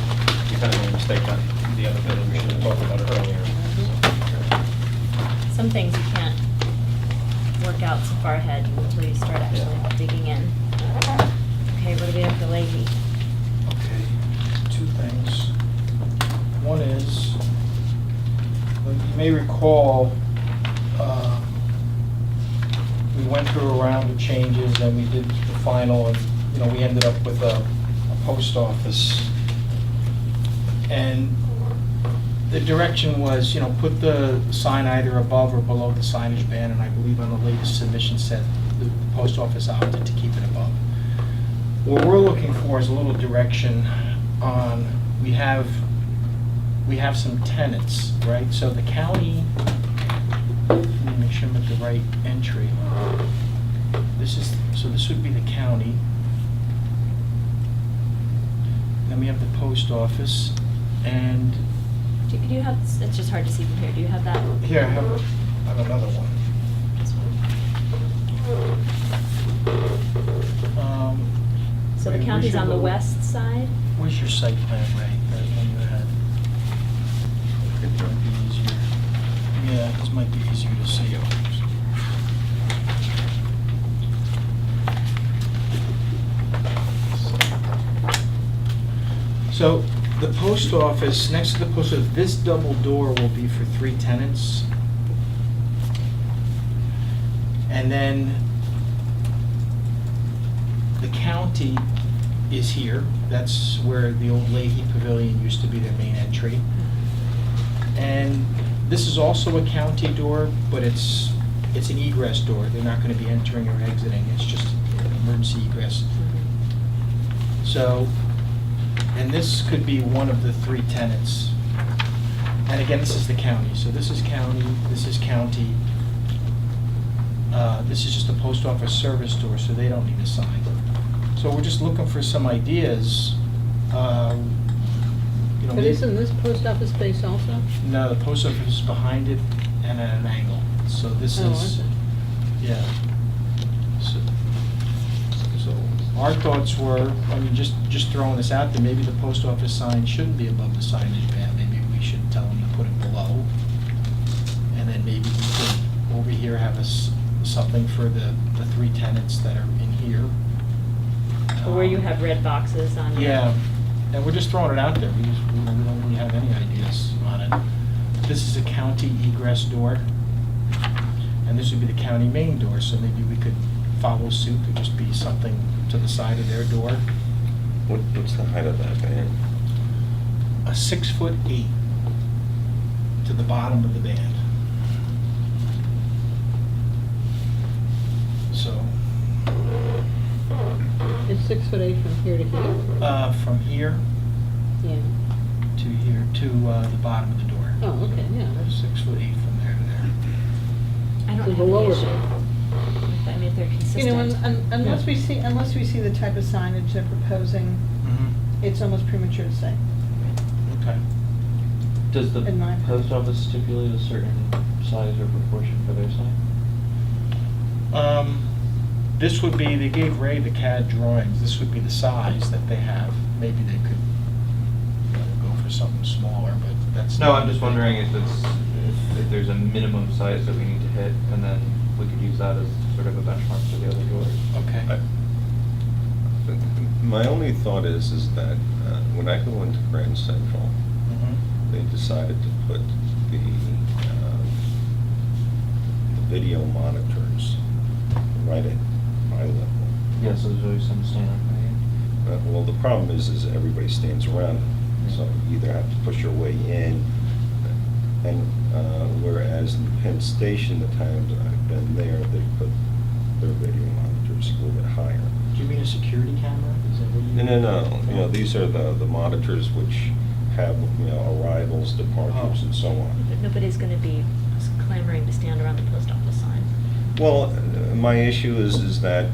we kind of made a mistake on the other building, we should have talked about it earlier. Some things you can't work out so far ahead until you start actually digging in. Okay, what do we have for Leahy? Okay, two things. One is, you may recall, we went through a round of changes and we did the final, and, you know, we ended up with a post office. And the direction was, you know, put the sign either above or below the signage band, and I believe on the latest submission said the post office opted to keep it above. What we're looking for is a little direction on, we have some tenants, right? So the county, let me make sure I'm at the right entry. So this would be the county. Then we have the post office, and Do you have, it's just hard to see from here, do you have that? here I have another one. This one? So the where's county's your on the little- west side? Where's your site plan, Ray? That one you had. It might be easier. Yeah, this might be easier to see. So the post office, next to the post office, this double door will be for 3 tenants. And then the county is here. That's where the old Leahy Pavilion used to be, their main entry. And this is also a county door, but it's an egress door. They're not going to be entering or exiting. It's just an emergency egress. So, and this could be one of the 3 tenants. And again, this is the county. So this is county, this is county. This is just a post office service door, so they don't need a sign. So we're just looking for some ideas. You know, But maybe- isn't this post office space also? No, the post office is behind it and at an angle. So this Oh, is, okay. yeah. So our thoughts were, I mean, just throwing this out there, maybe the post office sign shouldn't be above the signage band. Maybe we should tell them to put it below. And then maybe we could, over here, have something for the 3 tenants that are in here. Or where you have red boxes on your... Yeah, and we're just throwing it out there. We don't really have any ideas on it. This is a county egress door, and this would be the county main door, so maybe we could follow suit. Could just be something to the side of their door. What's the height of that band? A 6'8" to the bottom of the band. So, It's 6'8" from here to here? from here Yeah. to here, to the bottom of the door. Oh, okay, yeah. 6'8" from there to there. I don't To have the an lower issue. band. I mean, if they're consistent. You know, unless we see the type of signage they're proposing, it's almost premature to say. Okay. Does the In my opinion. post office stipulate a certain size or proportion for their sign? This would be, they gave Ray the CAD drawings, this would be the size that they have. Maybe they could, you know, go for something smaller, but that's. No, I'm just wondering if if there's a minimum size that we need to hit, and then we could use that as sort of a benchmark for the other doors. Okay. My only thought is that when I go into Grand Central, Mhm. they decided to put the video monitors right at eye level. Yes, there's always some stand-up, right? Well, the problem is everybody stands around it, so you either have to push your way in, and whereas in Penn Station, the times I've been there, they put their video monitors a little bit higher. Do you mean a security camera? Is that what you? No, you know, these are the monitors which have, you know, arrivals, departures, and so on. But nobody's gonna be clamoring to stand around the post office sign. Well, my issue is that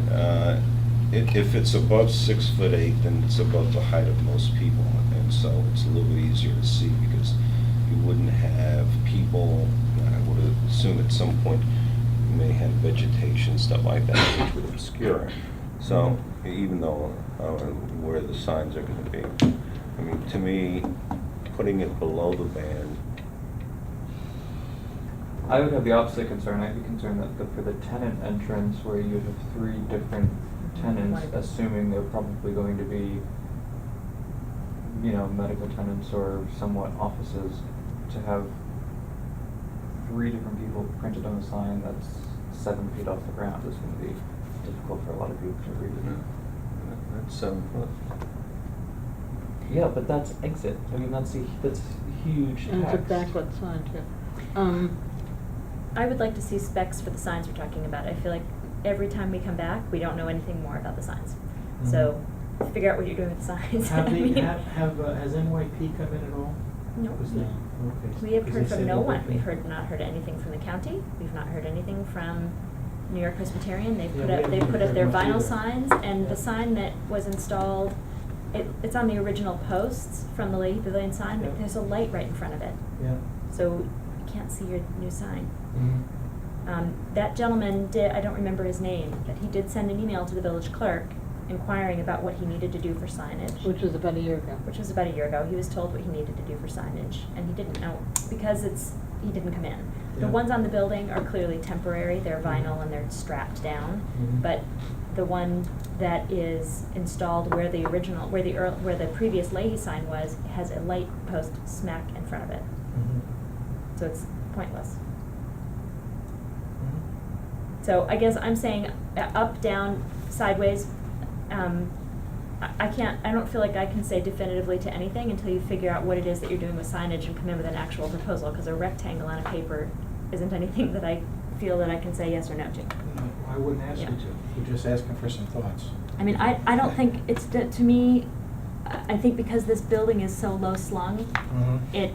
if it's above 6'8", then it's above the height of most people, and so it's a little bit easier to see because you wouldn't have people. I would assume at some point you may have vegetation, stuff like that, which would obscure it. So even though where the signs are going to be, I mean, to me, putting it below the band. I would have the opposite concern. I'd be concerned that for the tenant entrance where you have 3 different tenants, assuming they're probably going to be, you know, medical tenants or somewhat offices, to have 3 different people printed on a sign that's 7 feet off the ground is going to be difficult for a lot of people to read. That's 7 foot. Yeah, but that's exit. I mean, that's huge And it's a text. backlit sign too. I would like to see specs for the signs we're talking about. I feel like every time we come back, we don't know anything more about the signs. So figure out what you're doing with the signs. Have I they, mean, has NYP come in at all? No. Was that- okay. We have 'Cause heard they from said no that one. they- We've not heard anything from the county. We've not heard anything from New York Presbyterian. They've Yeah, put we up, haven't they've put up heard their much vinyl either. signs, and the sign that was installed, it's on the original posts from the Leahy Pavilion sign, Yeah. but there's a light right in front of it. Yeah. So you can't see your new sign. Mhm. That gentleman did, I don't remember his name, but he did send an email to the village clerk inquiring about what he needed to do for signage. Which was about a year ago. Which was about a year ago. He was told what he needed to do for signage, and he didn't know, because he didn't come in. The Yeah. ones on the building are clearly temporary, they're vinyl and they're strapped down. Mhm. But the one that is installed where the original, where the previous Leahy sign was, has a light post smack in front of it. Mhm. So it's pointless. Mhm. So I guess I'm saying up, down, sideways. I don't feel like I can say definitively to anything until you figure out what it is that you're doing with signage and come in with an actual proposal, because a rectangle on a paper isn't anything that I feel that I can say yes or no to. No, I wouldn't ask you Yeah. to. We're just asking for some thoughts. I mean, I don't think it's, to me, I think because this building is so low slung, Mhm.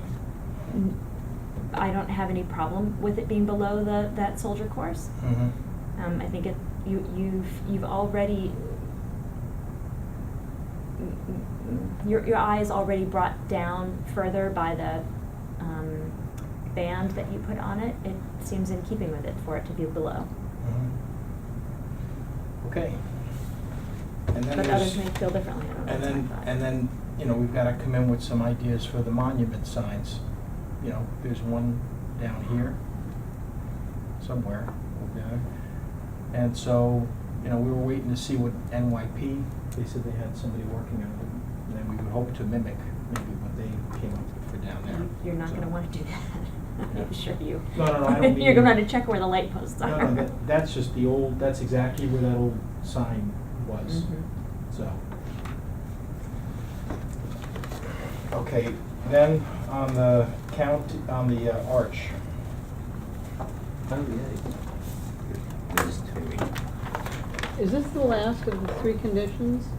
I don't have any problem with it being below that soldier course. Mhm. I think you've already, your eye is already brought down further by the band that you put on it. It seems in keeping with it for it to be below. Mhm. Okay. And then But there's- others may feel differently. I don't know. And then, you know, we've got to come in with some ideas for the monument signs. You know, there's one down here, somewhere over there. And so, you know, we were waiting to see what NYP, they said they had somebody working on it. And then we would hope to mimic maybe what they came up with for down there. You're not So- gonna wanna do that. Yeah. I'm sure you. No, I don't mean. You're gonna want to check where the light posts No, are. no, that's just the old, that's exactly where that old sign was, Mhm. so. Okay, then on the arch. Oh, yeah. There's Timmy. Is this the last of the 3 conditions?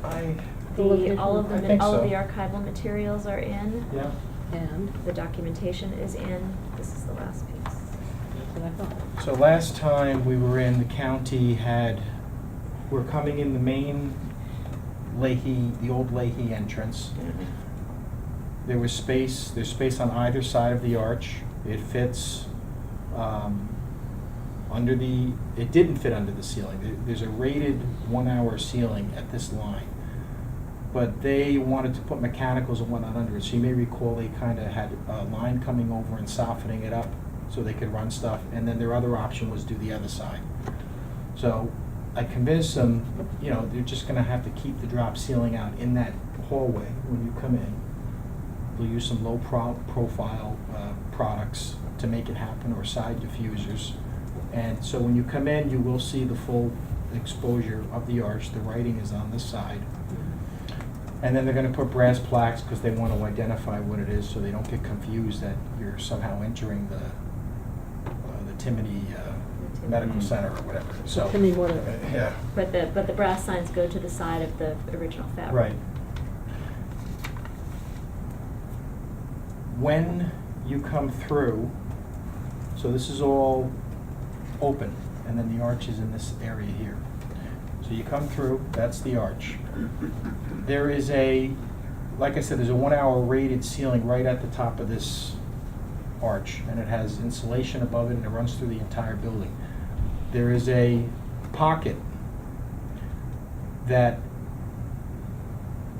The location? All of I think the so. archival materials are in. Yeah. And, The documentation is in. This is the last piece. that's what I thought. So last time we were in, the county we're coming in the main Leahy, the old Leahy entrance. There's space on either side of the arch. It fits it didn't fit under the ceiling. There's a rated 1-hour ceiling at this line. But they wanted to put mechanicals and whatnot under it. So you may recall they kind of had a line coming over and softening it up so they could run stuff. And then their other option was do the other side. So I convinced them, you know, they're just gonna have to keep the drop ceiling out in that hallway when you come in. They'll use some low profile products to make it happen, or side diffusers. And so when you come in, you will see the full exposure of the arch. The writing is on this side. And then they're gonna put brass plaques because they want to identify what it is so they don't get confused that you're somehow entering the Timony Medical Center or whatever, so. Timmy whatever. Yeah. But the brass signs go to the side of the original fabric. Right. When you come through, so this is all open, and then the arch is in this area here. So you come through, that's the arch. There is like I said, there's a 1 hour rated ceiling right at the top of this arch, and it has insulation above it, and it runs through the entire building. There is a pocket that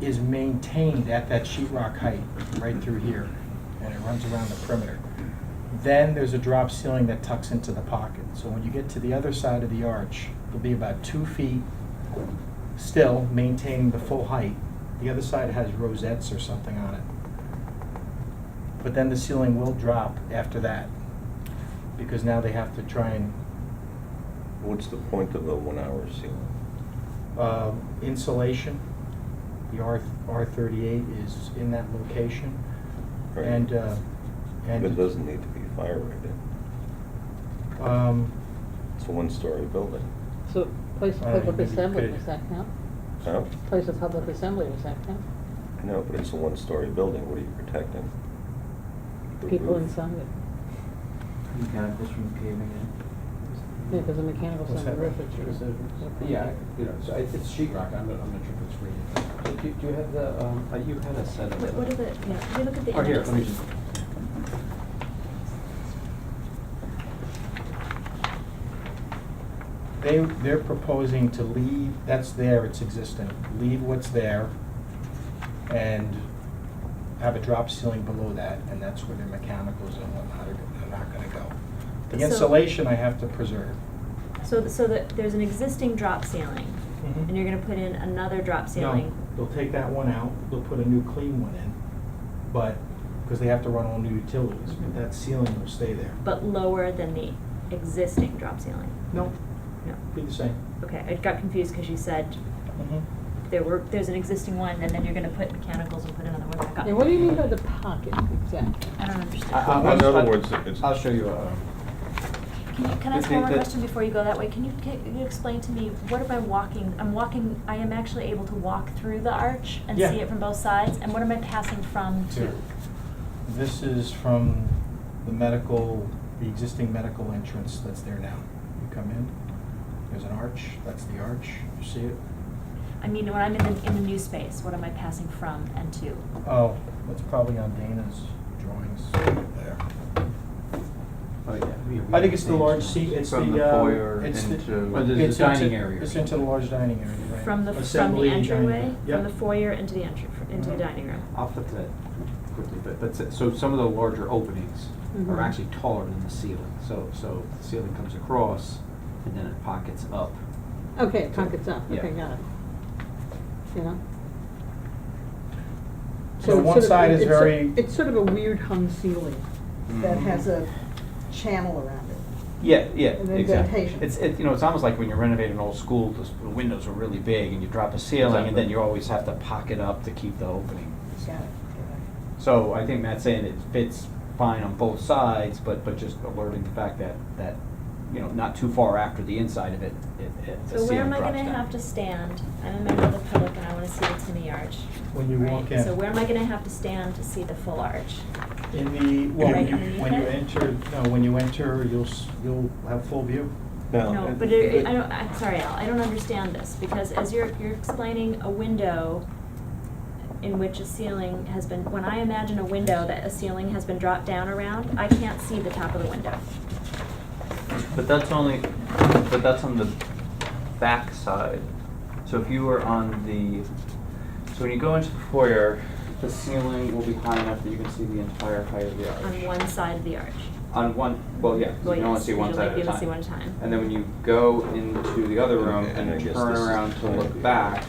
is maintained at that sheetrock height, right through here, and it runs around the perimeter. Then there's a drop ceiling that tucks into the pocket. So when you get to the other side of the arch, it'll be about 2 feet still, maintaining the full height. The other side has rosettes or something on it. But then the ceiling will drop after that, because now they have to try and What's the point of the 1 hour ceiling? insulation. The R38 is in that location. Right. And It doesn't need to be fire rated. It's a 1-story building. So, place of public Maybe you assembly, could- does that count? Huh? Place of public assembly, does that count? No, but it's a 1-story building. What are you protecting? The People roof? inside it. Mechanicals from caving in. Yeah, because the mechanicals What's on the that? roof, it's Because yours. yeah, you know, so it's sheet rock, I'm not sure if it's rated. Do you have the, You had a set of. What are the, yeah, can you look at the oh, here, images? let me just. They're proposing to leave, that's there, it's existing, leave what's there, and have a drop ceiling below that, and that's where their mechanicals and whatnot are not gonna go. The So- insulation I have to preserve. So there's an existing drop ceiling, and you're gonna put in another drop ceiling. No, they'll take that one out, they'll put a new clean one in, but, because they have to run all new utilities, but that ceiling will stay there. But lower than the existing drop ceiling? No, No. be the same. Okay, I got confused because you said there's an existing one, and then you're gonna put mechanicals and put another one back up. And what do you mean by the pocket, exactly? I don't understand. In other words, it's. I'll show you, Can I ask the- one more the- question before you go that way? Can you explain to me, what am I walking? I am actually able to walk through the arch and Yeah. see it from both sides, and what am I passing from to? Here. This is from the existing medical entrance that's there now. You come in, there's an arch, that's the arch, you see it? I mean, when I'm in the new space, what am I passing from and to? Oh, that's probably on Dana's drawings there. oh, yeah. I think it's the large seat, it's From the, the foyer it's the. into- Oh, there's it's the dining into- area. It's into the large dining area, right? From the Assembly dining entryway, room. from the Yep. foyer into the into the Mhm. dining room. I'll flip to that quickly, but so some of the larger openings Mhm. are actually taller than the ceiling. So the ceiling comes across and then it pockets up. Okay, pockets up, Yeah. okay, got it. You know? So it's one sort of- side is It's sort- very. It's sort of a weird hung ceiling that Mhm. has a channel around it. Yeah, yeah, An exactly. indentation. It's almost like when you renovate an old school, the windows are really big and you drop a ceiling and then you always have to pocket up to keep the opening. Got it. So I think Matt's saying it fits fine on both sides, but just alerting the fact that, you know, not too far after the inside of it, the So where ceiling am I drops gonna down. have to stand? I'm a member of the public and I wanna see the Timmy arch. When you right? walk in. So where am I gonna have to stand to see the full arch? In the, well, Right when you underneath enter, no, when you enter, you'll have full view. No, but I'm sorry, Al, I don't understand this, because as you're explaining a window in which a ceiling has been, when I imagine a window that a ceiling has been dropped down around, I can't see the top of the window. But that's on the back side. So if you were on so when you go into the foyer, the ceiling will be high enough that you can see the entire height of the arch. On one side of the arch. On one, well, yeah, Well, you can only yes, see one usually side at a you time. can see one at a time. And then when you go into the other room Okay, and I and guess turn this is around to kind look of- back,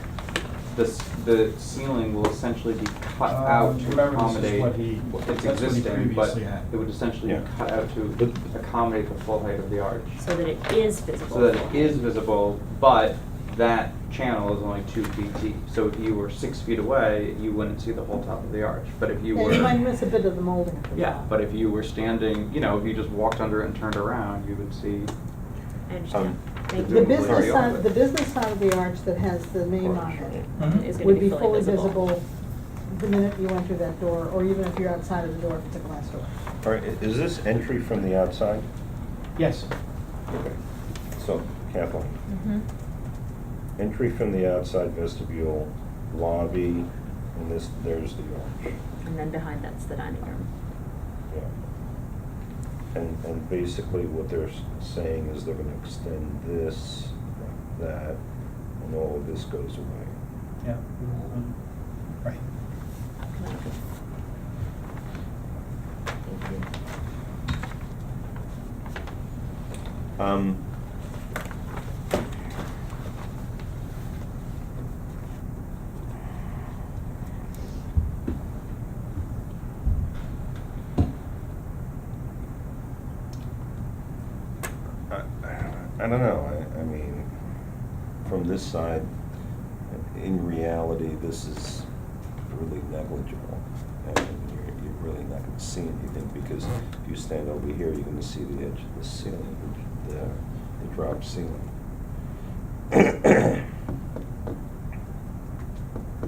the ceiling will essentially be cut out to remember, this is accommodate what he- what's that's what he existing, but previously had. it would essentially Yeah. be cut out to accommodate the full height of the arch. So that it is visible. So that it is visible, but that channel is only 2 feet deep. So if you were 6 feet away, you wouldn't see the whole top of the arch. But if you Yeah, were, you might miss a bit of the molding at the yeah, top. but if you were standing, you know, if you just walked under it and turned around, you would see. I understand. Thank The you. business Sorry, side, Albert. the business side of the arch that has the name on it Mhm. Is gonna would be fully visible. visible the minute you enter that door, or even if you're outside of the door, if it's a glass door. All right, is this entry from the outside? Yes. Okay. So, Kathleen, Mhm. entry from the outside vestibule, lobby, and there's the arch. And then behind that's the dining room. Yeah. And basically what they're saying is they're gonna extend this, like that, and all of this goes away. Yeah. Right. Come on. Thank you. I don't know, I mean, from this side, in reality, this is really negligible. And you're really not gonna see anything, because if you stand over here, you're gonna see the edge of the ceiling, the drop ceiling. I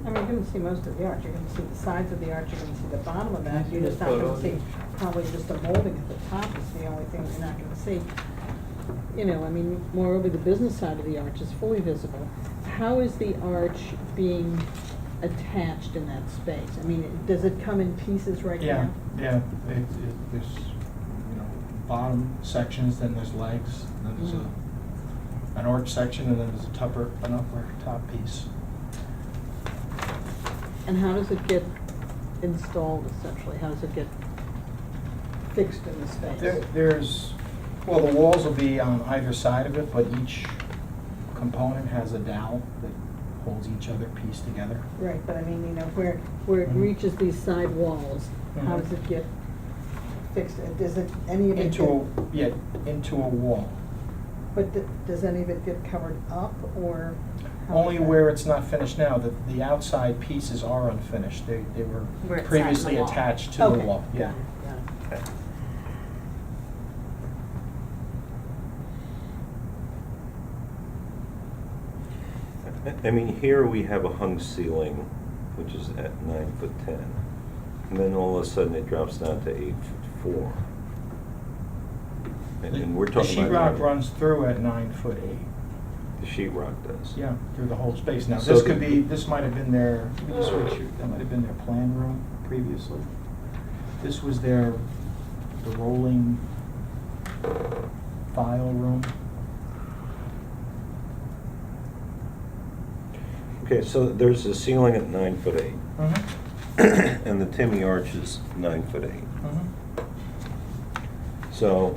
mean, you're gonna see most of the arch, you're gonna see the sides of the arch, you're gonna see the bottom of that, you're just not gonna see, probably just the molding at the top is the only thing you're not gonna see. You know, I mean, moreover, the business side of the arch is fully visible. How is the arch being attached in that space? I mean, does it come in pieces right Yeah, now? yeah, there's, you know, bottom sections, then there's legs, and then there's an arch section, and then there's an upper top piece. And how does it get installed essentially? How does it get fixed in the space? There's, well, the walls will be on either side of it, but each component has a dowel that holds each other piece together. Right, but I mean, you know, where it Mhm. reaches these side walls, how Mhm. does it get fixed? Does it, any of it get? Into a wall. But does any of it get covered up, or? how Only is that? where it's not finished now. The outside pieces are unfinished. They Where were it's sat in the previously wall. attached to the Okay, wall. Yeah. got it. I mean, here we have a hung ceiling, which is at 9'10", and then all of a sudden it drops down to 8'4". And we're talking The about. sheetrock runs through at 9'8". The sheetrock does. Yeah, through the whole space. Now, So this the- could be, this might have been their, let me just make sure, that might have been their plan room previously. This was the rolling file room. Okay, so there's a ceiling at 9'8", Mm-hmm. and the Timmy arch is 9'8". Mm-hmm. So,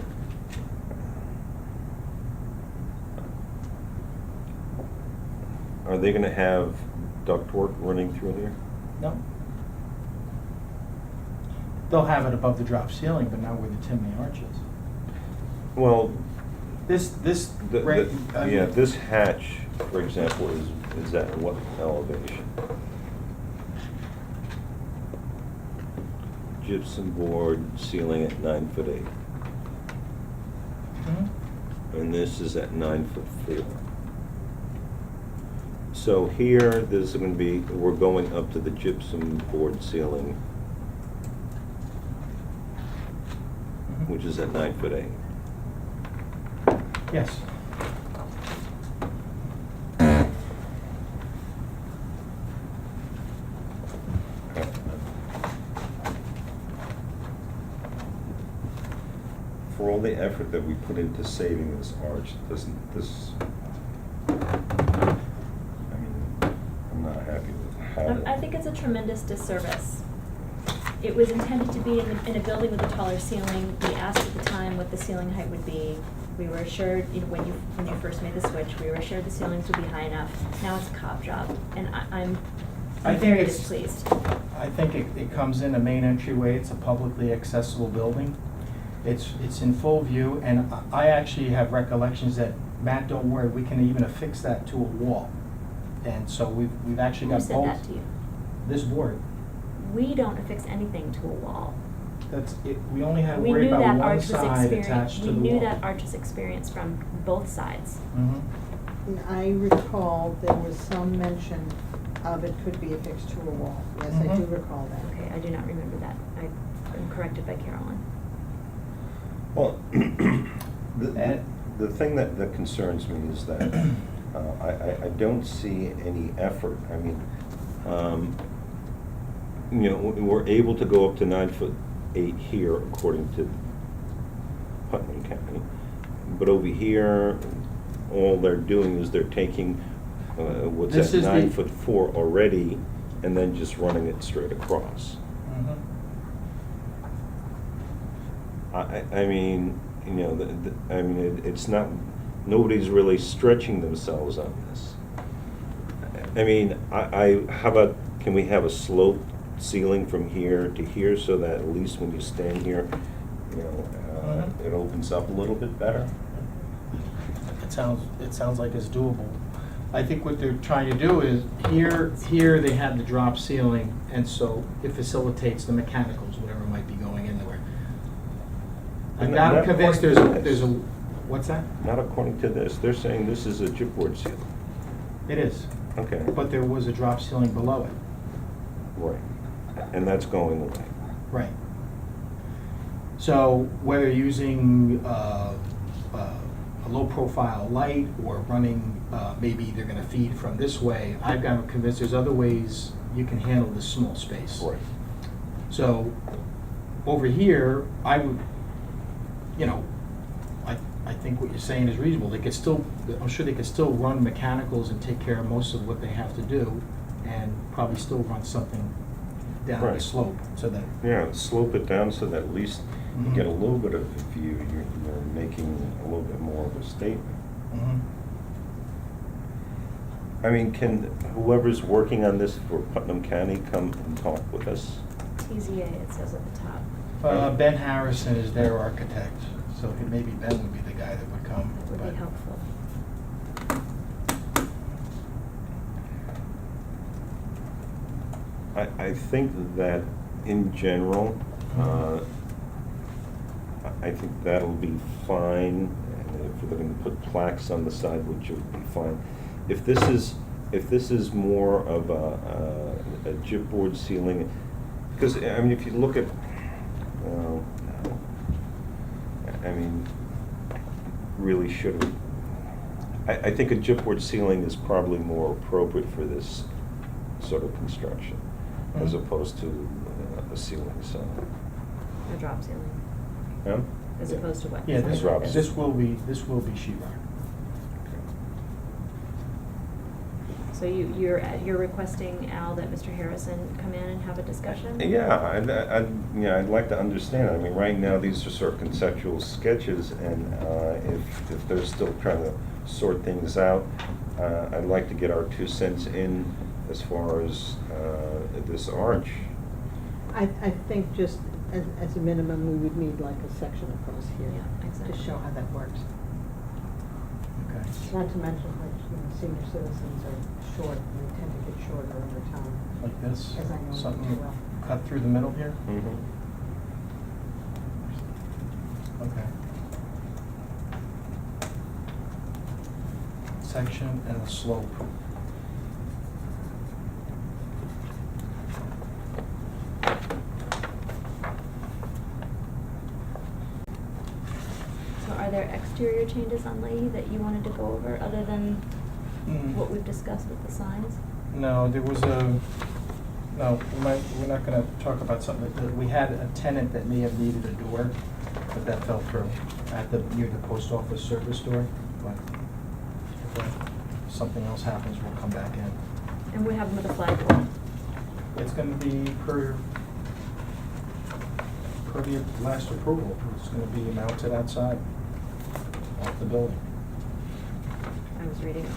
are they gonna have ductwork running through here? No. They'll have it above the drop ceiling, but not where the chimney arch is. Well, This, right, I mean- yeah, this hatch, for example, is at what elevation? Gypsum board ceiling at 9'8", Mhm. and this is at 9'4". So here, there's gonna be, we're going up to the gypsum board ceiling, Mhm. which is at 9'8". Yes. For all the effort that we put into saving this arch, doesn't this, I mean, I'm not happy with how. I think it's a tremendous disservice. It was intended to be in a building with a taller ceiling. We asked at the time what the ceiling height would be. We were assured, you know, when you first made the switch, we were assured the ceilings would be high enough. Now it's a cop job, and I'm I think very it's- displeased. I think it comes in a main entryway, it's a publicly accessible building. It's in full view, and I actually have recollections that, Matt, don't worry, we can even affix that to a wall. And so we've actually Who got said both. that to you? This board, We don't affix anything to a wall. that's, it. We only had to We worry knew about that one arch was side experienced, attached to we the wall. knew that arch was experienced from both sides. Mhm. And I recall there was some mention of it could be affixed to a wall. Yes, I do Mhm. recall that. Okay, I do not remember that. I am corrected by Carolyn. Well, the thing that concerns me is that I don't see any effort. I mean, you know, we're able to go up to 9'8" here according to Putnam County, but over here, all they're doing is they're taking what's This at is the- 9'4" already, and then just running it straight across. Mhm. I mean, you know, I mean, it's not, nobody's really stretching themselves on this. I mean, how about, can we have a sloped ceiling from here to here so that at least when you stand here, you know, Mhm. it opens up a little bit better? It sounds like it's doable. I think what they're trying to do is, here they have the drop ceiling, and so it facilitates the mechanicals, whatever might be going in there. I'm And not that- convinced there's a, what's that? Not according to this. They're saying this is a chipboard ceiling. It is, Okay, but there was a drop ceiling below it. right. And that's going away. Right. So whether using a low-profile light or running, maybe they're gonna feed from this way, I've got convinced there's other ways you can handle this small space. Right. So over here, I would, you know, I think what you're saying is reasonable. They could still, I'm sure they could still run mechanicals and take care of most of what they have to do, and probably still run something down the Right. slope, so that, Yeah, slope it down so that at least you Mhm. get a little bit of a view. You're making a little bit more of a statement. Mhm. I mean, can whoever's working on this for Putnam County come and talk with us? TZA, it says at the top. Ben Harrison is their architect, so maybe Ben would be the guy that would come. That would but- be helpful. I think that in general, I think that'll be fine. And if they're going to put plaques on the side, which would be fine. If this is more of a chipboard ceiling, because I mean, if you look at, well, I mean, really should. I think a chipboard ceiling is probably more appropriate for this sort of construction, as Mhm. opposed to a ceiling sign. A drop ceiling, Yeah? as opposed to what? Yeah, This drops. this will be sheetrock. So you're requesting, Al, that Mr. Harrison come in and have a discussion? Yeah, I'd like to understand. I mean, right now, these are sort of conceptual sketches, and if they're still trying to sort things out, I'd like to get our 2 cents in as far as this arch. I think just as a minimum, we would need like a section across here Yeah, exactly. to show how that works. Okay. Not to mention, like, senior citizens are short, and they tend to get shorter over time. Like this? As I know Something too well. cut through the middle here? Mhm. Okay. Section and a slope. So are there exterior changes on Leahy that you wanted to go over, other than Mm. what we've discussed with the signs? No, there was we're not gonna talk about something, we had a tenant that may have needed a door, but that fell through near the post office service door, but if something else happens, we'll come back in. And we have them with a flagpole. It's gonna be per the last approval, it's gonna be mounted outside. the building. I was reading on,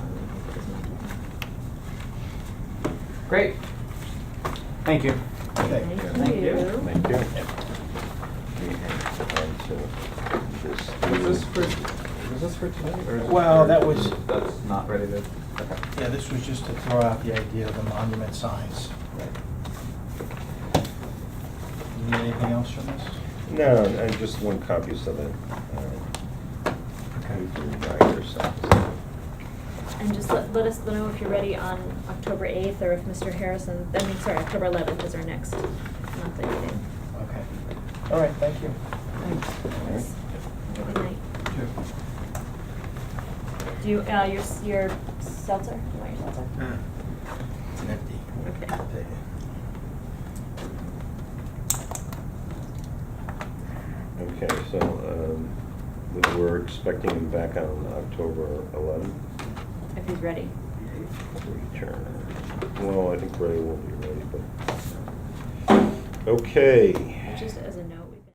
it was Monday. Great. Thank you. Okay. Thank Thank you. you. Thank you. Was this for tonight, or is it? Well, or that was- That's not ready to, okay. Yeah, this was just to throw out the idea of the monument signs. You need anything else from this? No, I just want copies of it. We can write yourselves. And just let us know if you're ready on October 8th, or if Mr. Harrison, October 11th is our next monthly meeting. Okay. All right, thank you. Thanks. Have a good night. Do you, your seltzer? Do you want your seltzer? It's an empty. Okay. I'll take it. Okay, so we're expecting him back on October 11th. If he's ready. Return. Well, I think Ray will be ready, but, okay. Just as a note.